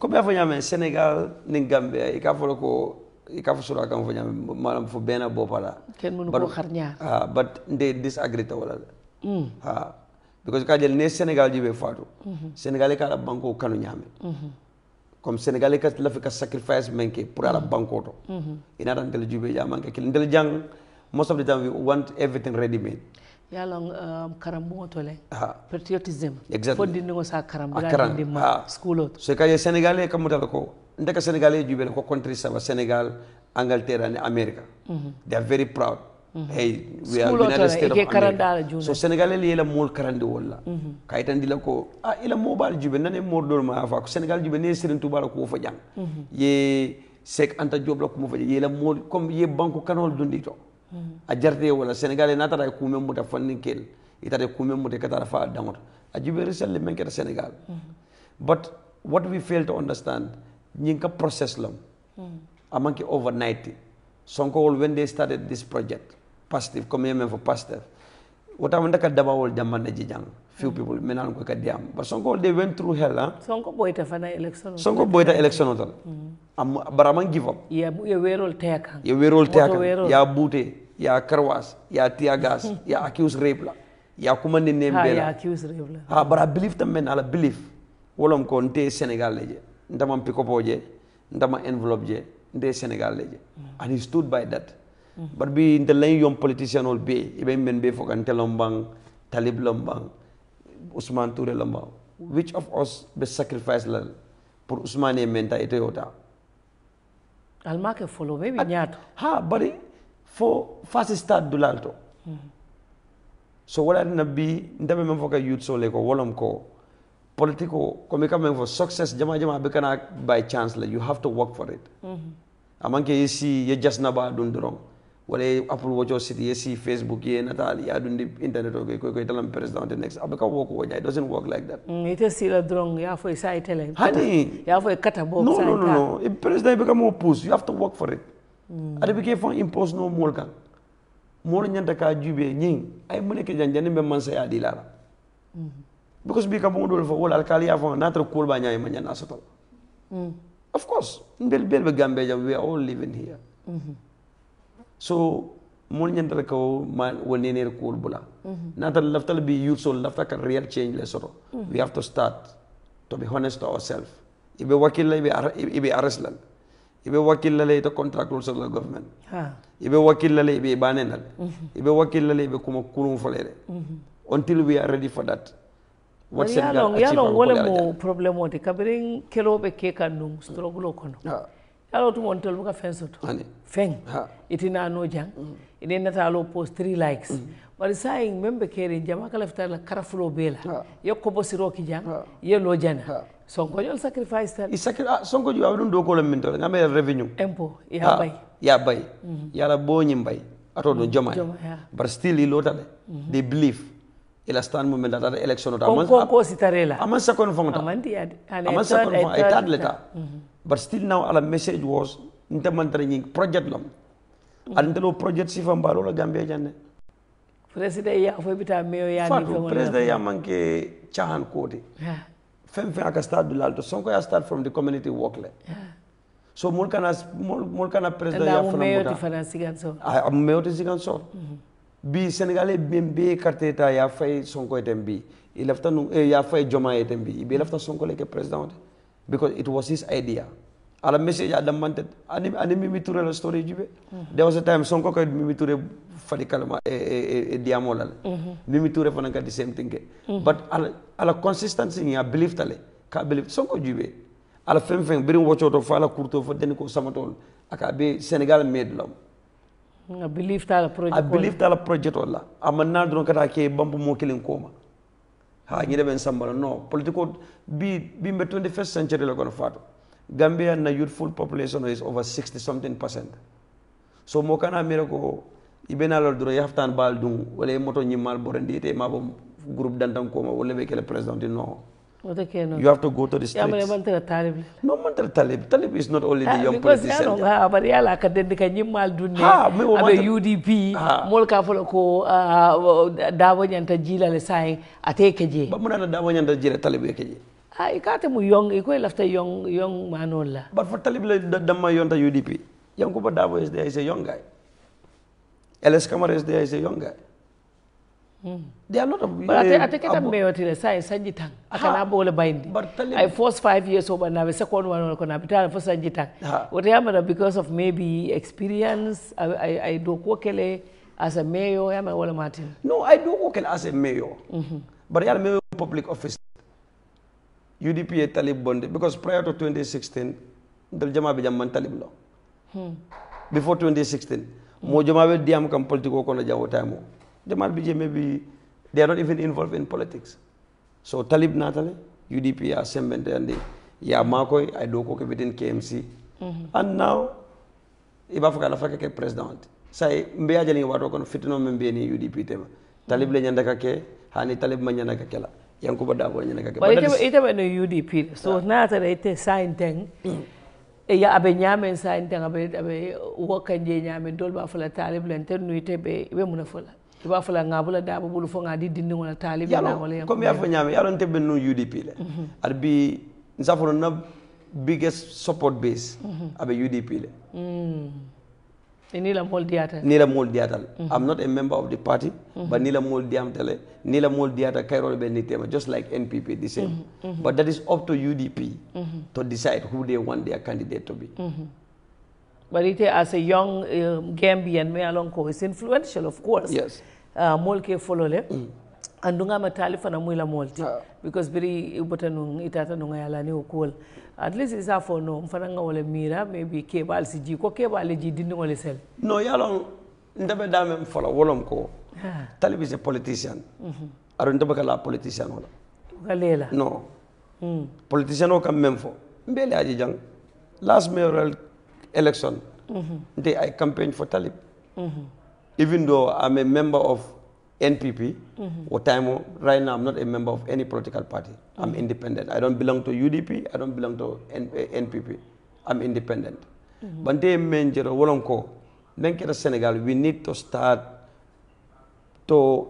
comme afo nyame Senegal ni Gambia ika fo ko ika fo sura kan fo nyame malam fo bena bopala ken mun ko xar ñaar but they disagree to wala because ka jël ne Sénégal jibe Fatu Sénégal ka la banko kanu ñame comme Sénégal ka la fi ka sacrifice menke pour ala banko to ina dan tel jibe jama ka kil ndel jang most of the time we want everything ready made yalla karambo tole patriotism exactly foddi ngo sa karam di ma school so ka Sénégal ka mutal ko ndeka Sénégal jibe ko country sa Sénégal Angleterre and America they are very proud hey we are United States of America so Senegal ila mol karandi wala kaytan dila ko ila mobile jube nane mordol ma fa ko Senegal jube ne Serigne Touba ko fa jang ye Sek Anta Diop la ko mo fa ye la mol comme ye banko kanol dundi to a jarte wala Senegal na tara ko mem muta fanninkel itade ko mem muta katara fa dangot a jube resel men keta Senegal but what we fail to understand nyinka process lam amanki overnight Sonko when they started this project positive commitment for positive what I want to dabawol jamane jijang few people menan ko kadiam but Sonko they went through hell Sonko boyta fana election Sonko boyta election otal am baraman give up ye werol teka ya bute ya karwas ya tiagas ya accuse rape la ya kumande nembela ya accuse rape la but I believe the men ala believe wolom ko nte Senegal leje ndama pick up oje ndama envelope je nte Senegal leje and he stood by that but be in the line young politician will be even men be for Lombang, Talib Lombang, Usman Touré Lombang. Which of us be sacrifice la pour Usmane menta ite ota? Almake follow maybe nyato. But for first start dulalto. So what I na be ndabe men foka youth so leko wolom ko political come come for success jama be kana by chance la you have to work for it. Amanke yesi ye just na ba dundurong. Wala Apple Watch City, you see Facebook, you Natalie, I don't the internet, okay, tell president the next. Abeka walk away. It doesn't work like that. It is still a drong, you have for a side telling. Honey, you have for a cut box. No. If president become more push, you have to work for it. Ade became for impose no more kan. More nyanta ka jube nying. Ay mune ke janjani be man say adilala. Because become more for all alkali afon natra cool ba nyay man yana sotal. Of course, in Bel Gambia we are all living here. So, mon ñandal ko man wonene cool bula natal laftal be youth so lafta ka real change le soro we have to start to be honest to ourselves ibe wakil ibe arrest lan ibe wakil la to contract rules of the government ibe wakil la ibe banenal ibe wakil la ibe kuma kulum folere until we are ready for that what Senegal yalo wala mo problem wote kabirin kelobe ke kanum struggle kono yalo to montel buka fensoto feng itina no jang ine natalo post 3 likes but saying membe kere jama kala fitala karafulo bela yokko bosiro ki jang yelo jana Sonko yol sacrifice tal Sonko ju awdun do ko la minto ngame revenue impo ya bay yala boni mbay ato do joma but still ilotale they believe ila stand moment that the election ota ko sitarela aman second fonta aman second fonta ay tad leta but still now our message was ntamantraining project lam andelo project si fam balo la Gambia janne president ya fo bita meyo ya ni ko president ya manke chahan kodi fem aka start dulal to Sonko ya start from the community work le so mulkana president ya fona meyo financial so am meyo to sigan so bi Sénégalais be karteta ya fay Sonko etembi il lafta ya fay Joma etembi be lafta Sonko le president because it was his idea ala message adam mantet ani Mimi Touré la story jibe there was a time Sonko ko Mimi Touré fadi kalma e diamolal Mimi Touré fana ka the same thing but ala consistency ya belief tale ka belief Sonko jibe ala fem birin wochoto fa ala kurto fa den ko samatol aka be Sénégal made lam I believe tala project wala amanna don kata ke bambu mo kilin koma ha ñi deben sambala no political be 21st century la kono fatu Gambia na youthful population is over 60 something percent so mo kana mira ko ibena lol duro yaftan bal dum wala moto ñimal borendi te ma bo groupe dantam ko ma wala be kele president no you have to go to the streets. No, Talib is not only the young politician. Because but yala ka dendi ka ñimal dunne abe UDP mol ka folo ko dawo ñanta jilale say ate keje ba munana dawo ñanta jile Talib e keje ikate mu young iko lafta young manol la but for Talib la damma yonta UDP Yankuba Dabo is there, is a young guy. LS Kamara is there, is a young guy. There are a lot of... But I take it a mayor to the science, Sanjitang. I can have all the binding. I forced 5 years over now, the second one on Konabita for Sanjitang. What happened because of maybe experience, I do Kokele as a mayor, I'm a Walla Martin. No, I do Kokele as a mayor. But I am a public officer. UDP a Talib bond because prior to 2016, the Jama Bijaman Talib law. Before 2016, Mo Jama Diam come political Kona Jawo time. Jamal BJ maybe they are not even involved in politics. So Talib Natale, UDP are Sembente and Ya Makoi, I do cook within KMC. And now Ibafuka Lafaka president. Say Mbea Jani Watokon Fitino Mbeni UDP tema. Talib Lenyandaka ke, Hani Talib Manyanaka kela. Yankuba Dabo Yanaka. But it was no UDP. So Natale it sign thing. Ya abe nyame sign thing abe work and nyame dolba for la Talib Lenten nuite be munafula. Iba fala ngabula da bulu fo ngadi dindi wala talib na wala comme ya fa nyame yalon tebe no UDP le arbi nsafo na biggest support base abe UDP le ni la mol diata I'm not a member of the party but ni la mol diam tele ni la mol diata kairo be ni tema just like NPP the same but that is up to UDP to decide who they want their candidate to be. But it as a young Gambian, me along is influential, of course. Yes. Molke follow le. Andunga matalifa na mwila molti. Because very ubotanung itata nunga yala ni ukul. At least it's a for no mfananga wale mira maybe kebal siji ko kebal ji dindi wale sel. No yalong ndabe dame follow wolom ko. Talib is a politician. Aron ndabe kala politician wala. Galela. No. Politician o kam memfo. Mbele aji jang. Last mayoral election, I campaigned for Talib. Even though I'm a member of NPP, right now I'm not a member of any political party. I'm independent. I don't belong to UDP, I don't belong to NPP. I'm independent. But they mention Wolonko, then Senegal, we need to start to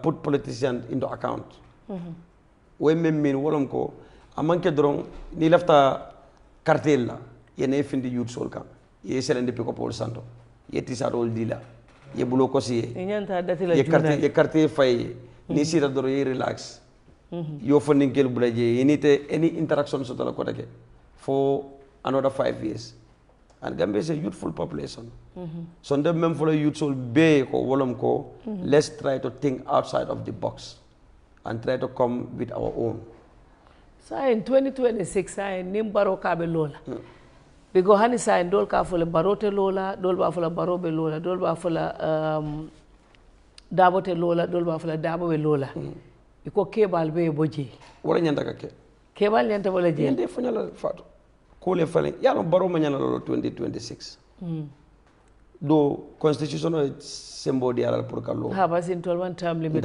put politicians into account. When we mean Wolonko, amanke drong, ni lafta cartel yene findi youth sol kam ye selende piko pol santo ye tisarol dila ye bulo ko siye ye carte fay ni sira doro ye relax yo fondinkel bulaje yenite any interaction so tala ko take for another 5 years and Gambia is a youthful population so ndem même for youth sol be ko wolom ko let's try to think outside of the box and try to come with our own. So in 2026 I nimbaro kabe lola because hani sa ndol ka fole barote lola dol ba fola barobe lola dol ba fola dabote lola dol ba fola dabobe lola iko kebal be boje wala nyanda ka ke kebal nyanta wala je nyande fanyala fatu ko le fale yalo baro ma nyala lolo 2026 do constitutional sembo di alal pour kalo ha bas in tolman time limit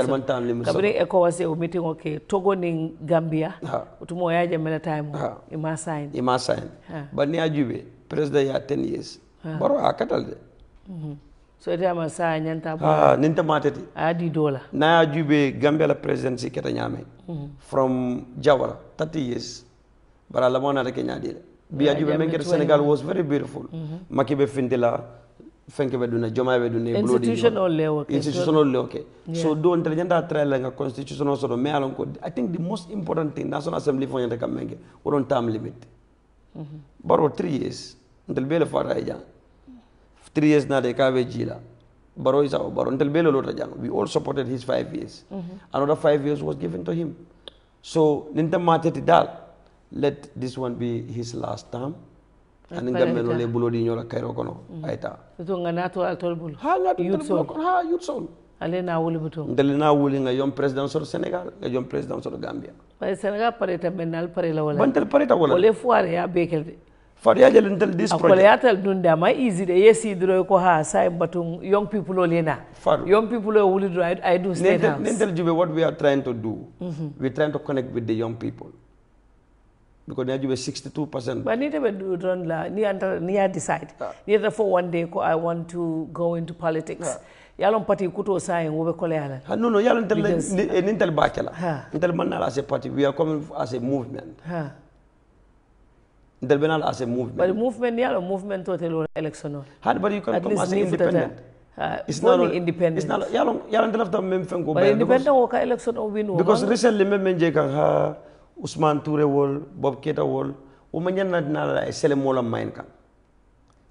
kabri e ko wase o meeting okay Togo ning Gambia utumo yaje mena time ima sign but ni ajube president ya 10 years baro akatal de so ite ama sa nyanta ninta matati adi dola na ajube Gambia la presidency keta nyame from Jawara 30 years bara la mona rek nyaadi bi ajube men Senegal was very beautiful makibe findila fenke beduna joma beduna institutional level okay so do intelligent trial nga constitutional so me alon ko I think the most important thing National Assembly for yanda kamenge won term limit baro 3 years ndel bele fara jang 3 years na de ka be jila baro isa baro ndel bele lota jang we all supported his 5 years another 5 years was given to him so ninta mateti dal let this one be his last term and ngamme no le bulodi nyola kayro kono ayta to nganato altol bul youth soul ale na wuli buto ndel na wuli nga yom president sur Sénégal nga yom president sur Gambia bay Sénégal pare ta menal pare la wala bantel pare ta wala ole foire ya bekelde far ya jël ndel this project akole yatal dunda ma easy de yesi dro ko ha say batum young people lena young people wuli do I do state house nentel jube what we are trying to do we trying to connect with the young people because they jube 62%. But need to do run la ni decide need for one day ko I want to go into politics yalon party kuto say wo be ko yala no yalon tel nintel bakela nintel manala as a party we are coming as a movement nintel benal as a movement but movement yalon movement total election but you can come as an independent it's not independent it's not yalon tel after mem fengo but independent wo ka election o win because recently mem je kan ha Ousmane Touré wol Bob Keita wol o ma ñanna dina la sele mo la main kan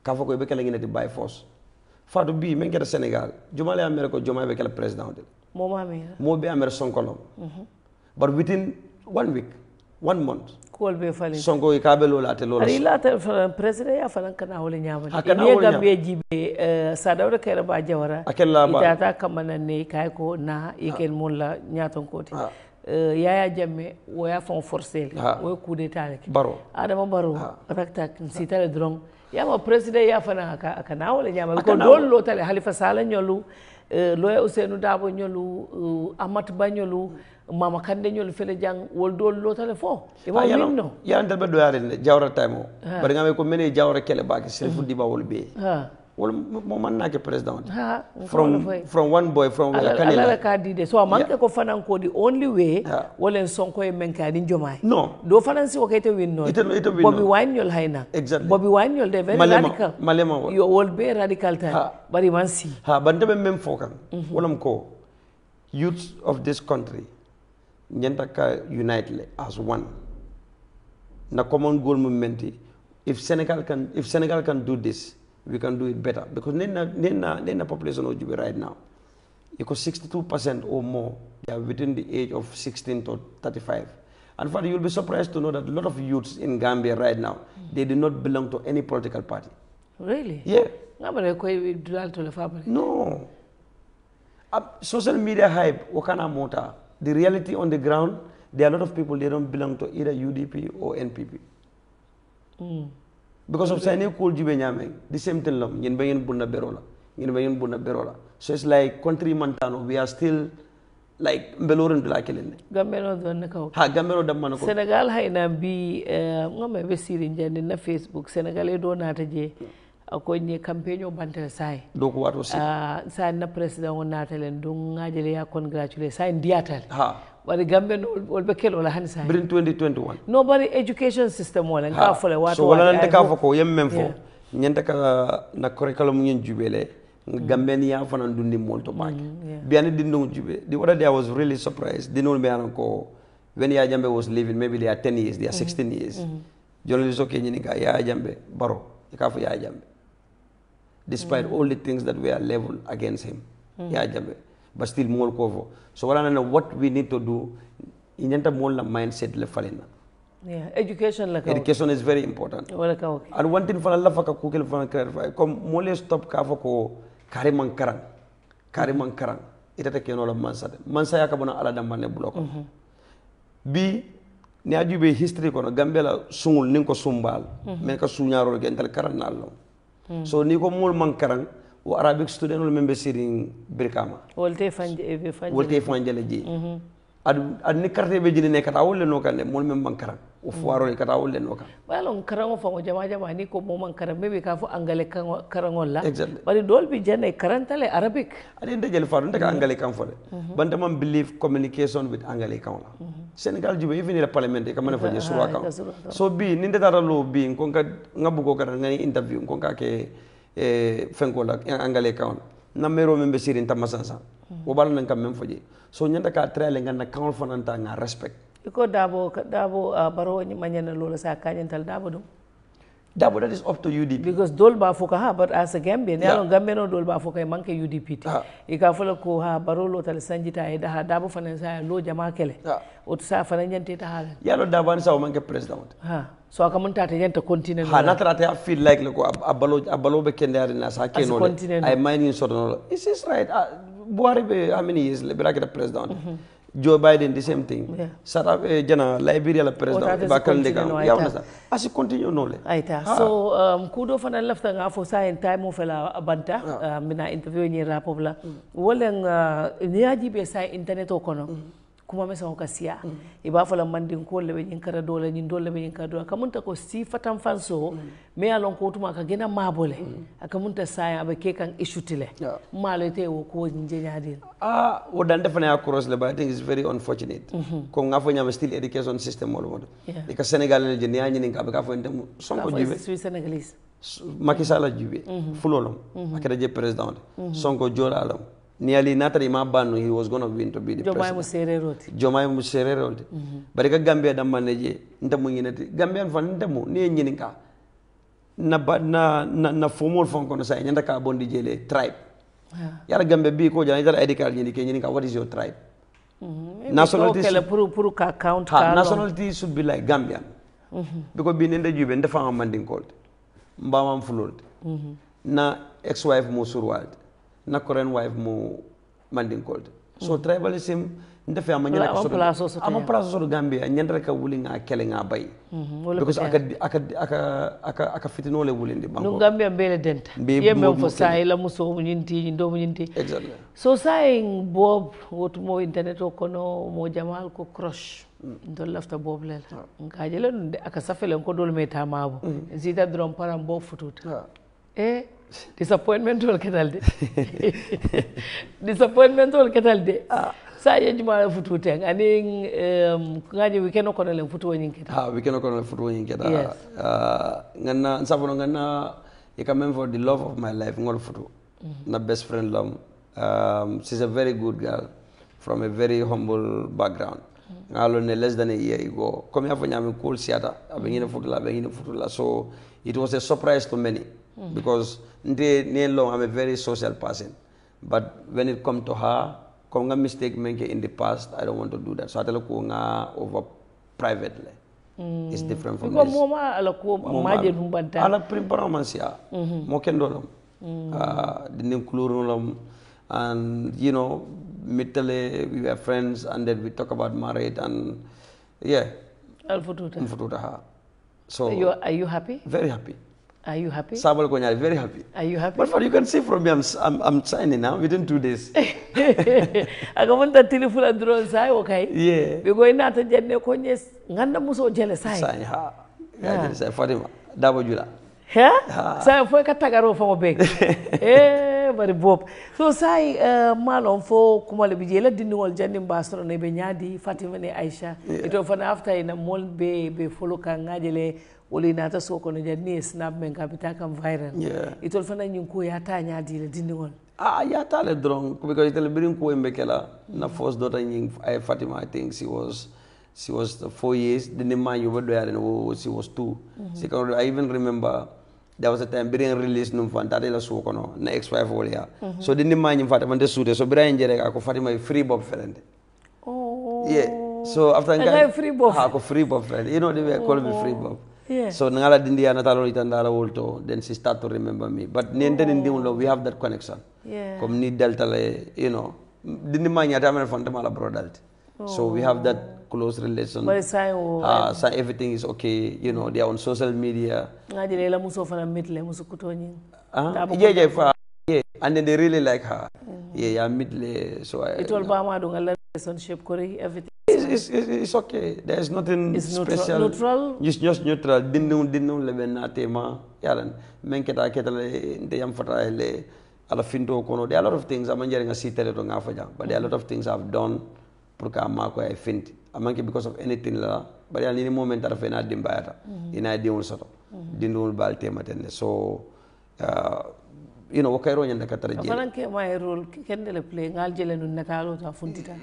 ka fa ko be kala ngi by force Fatu bi men keta Sénégal jumale America jumale be kala president de mo be America Sonkolom but within 1 week 1 month ko be fali Sonko e ka be lola te lola ari la te president ya falan kana wole nyama ni gambe jibe sadawra kayra ba jawara itata kamana ne kay ko na yeken mon la nyaton koti Yaya Jammeh woya fon forcé wo coup d'état rek Adama Barrow rakta sitale dron yama president ya fana aka nawole nyama ko dol lo tale Halifa Sallah nyolu loya Ousseynou Dabo nyolu Amat Ba nyolu Mama Kande nyolu fele jang wol dol lo tale fo e mo minno ya ndal be do yare jawra taymo bari ngame ko mene jawra kele baki selfu diba wol be wol mo man nake president from one boy from Kanela ala ka dide so manke ko fanan ko the only way wolen Sonko e men ka din jomay no do fanan si wakete win no Bobby Wine nyol hayna exactly Bobby Wine nyol de very radical malema yo wol be radical ta bari man si bande mem fokan wolam ko youths of this country nyenta ka unite as one na common goal movement if Senegal can do this we can do it better because nena population of Juba right now because 62% or more they are within the age of 16 to 35 and for you'll be surprised to know that a lot of youths in Gambia right now they do not belong to any political party. Really? Yeah. No. Social media hype wakana mota the reality on the ground there are a lot of people they don't belong to either UDP or NPP. Because of Sani Cool Jibe Nyameng, the same thing long, yen bayin bunna berola. So it's like country Montano, we are still like Beloran to like Gambero do nako. Gambero da manako. Senegal hay na bi ngome be sirin jande na Facebook Senegal e do nata je akonye campaign o bantel sai. Donc wato si. Sa na president on nata len do ngajele ya congratulate sai ndiatal. But the Gambian will be killed all hands. Bring 2021. Nobody education system one and so wala nante ka fako yem mem fo nyanta ka na curriculum nyen jubele Gambian ya fana dundi molto back biani dindu jube the other day I was really surprised dinol me anko when ya jambe was living maybe they are 10 years they are 16 years journalists okay nyini ka ya jambe baro ka fo ya jambe despite all the things that were leveled against him ya jambe but still more cover. So what we need to do in the mindset le falena. Yeah, education is very important. And one thing for Allah faka kukil for clarify. Come mole stop ka fako kariman karang. Ita take no la mansa ya kabona ala damane bloko. Bi ni ajube history kono Gambia sungul ninko sumbal men ka sunyaro gental karan nallo. So ni ko mol man karang o Arabic student will member sitting Birkama. Wolte fanjele ji. Ad ni carte be jini nekata wolle no kan mol mem bankara o fuaro kata wolle no kan. Balon karango fango jama ni ko mo man karam be ka fu angale karangol la. Exactly. Bari dol bi jene karantale Arabic. Ade ndejel faru ndeka angale kan fole. Banta man believe communication with angale kan la. Senegal jube even the parliament ka man fa je surwa kan. So bi ninde dara lo bi ngonka ngabugo kan ngani interview ngonka ke fenkola angale kaon na mero membe sirin tamasansa o bal nan kam mem foje so nyanda ka trele ngana kaon fananta nga respect iko dabo baro ni manyana lola sa kanyen tal dabo dum that is up to UDP. Because dolba foka ha, but as a Gambian, yeah. Gambian dolba foka manke UDP. Ika fola ko ha barolo tal sanjita ida ha dabo fanensa lo jama kele. Utsa fanenjante ta ha. Yalo daban sa manke president. Ha. So akamunta te jenta continue. Ha natrate I feel like lako abalo be kende na sa ke no. I mining sort no. Is this right? Buhari be how many years le be president. Joe Biden the same thing. Yeah. Sara jana Liberia la president ba kan de kan ya wona asi continue no le. Aita. So kudo fana lafta nga fo sa en time of la banta mina interview ni rapobla. Wolen niaji be sa internet o kono. Kuma mesa ko kasiya iba fala mandin ko lebe nyin kara dole nyin dole be nyin kara dole kamunta ko si fatan fanso me alon ko tuma ka gena mabole akamunta saya abe ke kan ishutile malete wo ko nje nyaadin wo dan defana across le ba I think is very unfortunate ko ngafo nyama still education system mo ka Senegal le je nyaani ni ka be ka fo ndem sonko jibe suis Senegalese Macky Sall jibe fulolom akada je president sonko joralam nearly natari ma banu he was going to win to be the president. Jomai mu sereroti. Bari ka Gambia da maneje ntamu nyinati. Gambia fan ntamu ni nyininka. Na formal fon kono sa nyanda ka bondi jele tribe. Yara Gambia bi ko jana idara ID card nyininka what is your tribe? Nationality nationality should be like Gambian. Because being in the Jube nda fa manding called. Mbamam fulult. Na ex-wife mo surwald. Na current wife mo manding called. So tribalism ndefe amanyala ko ama plaso so Gambia nyandra ka wuli nga kele nga bay. Because aka fitino le wuli ndi banko. No Gambia mbele denta. Yembe fo sai la muso nyinti ndo nyinti. Exactly. So sai Bob wotu mo internet o kono mo jamal ko crush. Ndo lafta Bob lela. Ngajele nde aka safele ko dol meta mabo. Zita drum param Bob fututa. Disappointment wal ketalde sa ye juma futu teng ani ngaji weekend ko le futu woni keta weekend ko le futu woni keta ngana sabono ngana e quand même for the love of my life ngol futu na best friend lam she's a very good girl from a very humble background ngalo ne less than a year ago comme ya fanya me cool siata abengine futu la so it was a surprise to many because I'm a very social person, but when it comes to her, konga mistake make in the past, I don't want to do that. So I tell her over privately. It's different from this. Moma maje numbanta. Ala performance ya. Mo kendolom. Dinim kulurulom, and you know, mitale we were friends, and then we talk about marriage, and yeah. Alfututa. So are you happy? Very happy. Are you happy? Sabal Konyari, very happy. Are you happy? But you can see from me, I'm signing now within 2 days. I want that telephone drone sai okay? Yeah. We going out to jenne konye nganda muso jele sai. Sai ha. Ya sai Fatima. Dabo jula. Yeah? Sai foi katagaro for beg. Bari Bob. So sai malon fo kuma le bijela dinwol jenne mbasro ne be nyadi Fatima ne Aisha. Ito fana after ina mol be follow kan ngajele woli nata soko no jani snap men kapita kam viral itol fana nyin ko ya ta nyaadi le dindiwon ya ta le drong because itol birin ko mbekela na first daughter nyin Fatima I think she was 4 years the name man you were there and she was 2 I even remember there was a time birin release num fanta de la soko no na ex-wife wol ya so the name man Fatima de suute so birin jere ko Fatima free bob felende so after free bob free bob felende you know they were calling me free bob. Yeah. So nangala dindia na talo itandala wolto then she start to remember me but nende ndiulo we have that connection comme ni delta le you know dindi ma nyata men fonte mala bro dalti so we have that close relation but so everything is okay you know they are on social media ngajele la muso fana mitle muso kutonyi and then they really like her mitle so it all ba ma do ngala relationship kori everything it's okay. There's nothing special. Neutral? Just neutral. Dinnu leben na tema. Yaran. Men keta le nte yam fata le ala finto kono. There are a lot of things. I'm enjoying a seat to ngafaja. But there are a lot of things I've done. Purka mako I fint. Amanke because of anything la. But there are any moment that I fena dimbayata. Ina diun soto. Dinnu bal tema tenne. So you know wakairo nyanda katara jele afananke my role kendele play ngal jele nun natalo ta funtita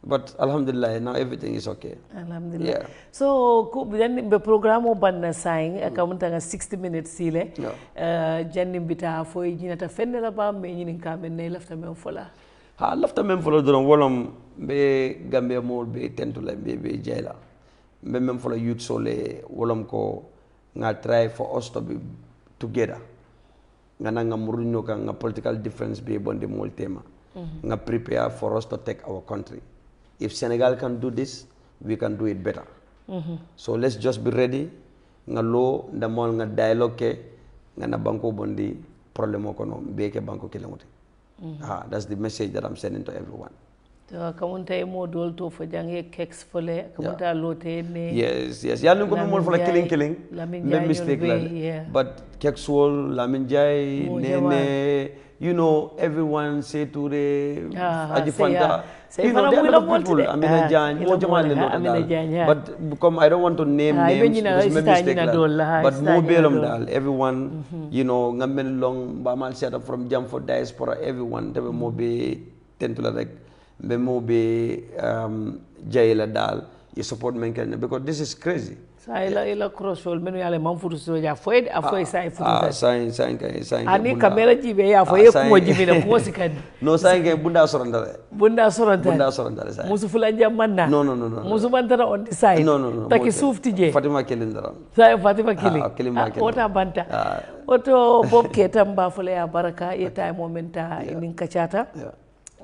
but alhamdulillah now everything is okay. Alhamdulillah. Yeah. So then the program o banna sign akamunta 60 minutes sile. Janni bita fo jinata fenela ba me nyinin ka men ne lafta men fola. Ha lafta men fola don wolom be Gambia mo be tentula be jaila. Be men fola youth sole wolom ko nga try for us to be together. Nga murunyo ka nga political difference be bonde mol tema. Nga prepare for us to take our country. If Senegal can do this, we can do it better. So let's just be ready. Nga lo ndamol nga dialogue ke nga na banko bondi problemo kono beke banko kilamuti. That's the message that I'm sending to everyone. Kamunta mo dol to fo jange keks fole kamunta lote ne. Yes. Yalu ko mo for killing. No mistake like. But kekswol Lamin Jai nene. You know, everyone say to the Ajifanta, you know, there are a lot of people, Amina Jan, but come, I don't want to name names, because mistake but Mobilam Dal, everyone, you know, Ngamen Long, Bamal set up from Jam for Diaspora, everyone, they will Mobi, Tentula, Mobi, Jaila Dal, you support Menken, because this is crazy. Sa ila crossroad menu yale mamfutu so ya foid afoy sai futu sign ani kamera jibe ya foy ko jibe na ko sikadi no sign ke bunda sorondale sai musu fulanja manna no musu bantara on the side no taki sufti je Fatima Kelindara sai Fatima Kelin ota banta oto Bob Keita mba fule ya baraka e time momenta inin kachata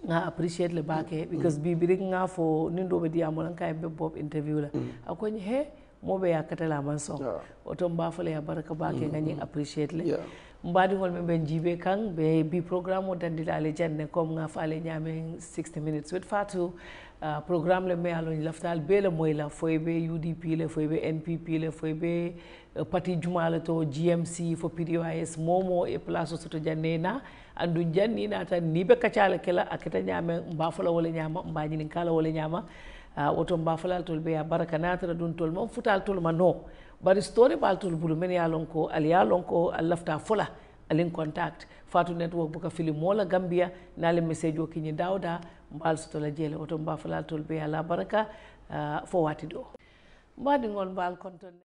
nga appreciate le bake because bibiri nga fo nindo be diamolan kay be Bob interview la akoni he mobe ya katala manso oto mba fole ya baraka bake ngani appreciate le mbadi ngol membe jibe kang be bi programme o dandila ale janne comme nga fale nyame 60 minutes with Fatu programme le me alon laftal be le moy la foybe UDP le foybe NPP le foybe parti jumala to GMC fo PDOIS momo e place soto janne na andu janni na tan ni be kacala kala akata nyame mba fola wala nyama mba nyinin kala wala nyama woto mba falal tol be ya baraka natara dun tol mon futal tol ma no bari story bal tol bulu men ya lon ko al lafta fola alin contact Fatu network buka fili mola Gambia nale message o kinyi dawda mbal soto la jele woto mba falal tol be ya la baraka fo wati do mbadi ngol mbal konton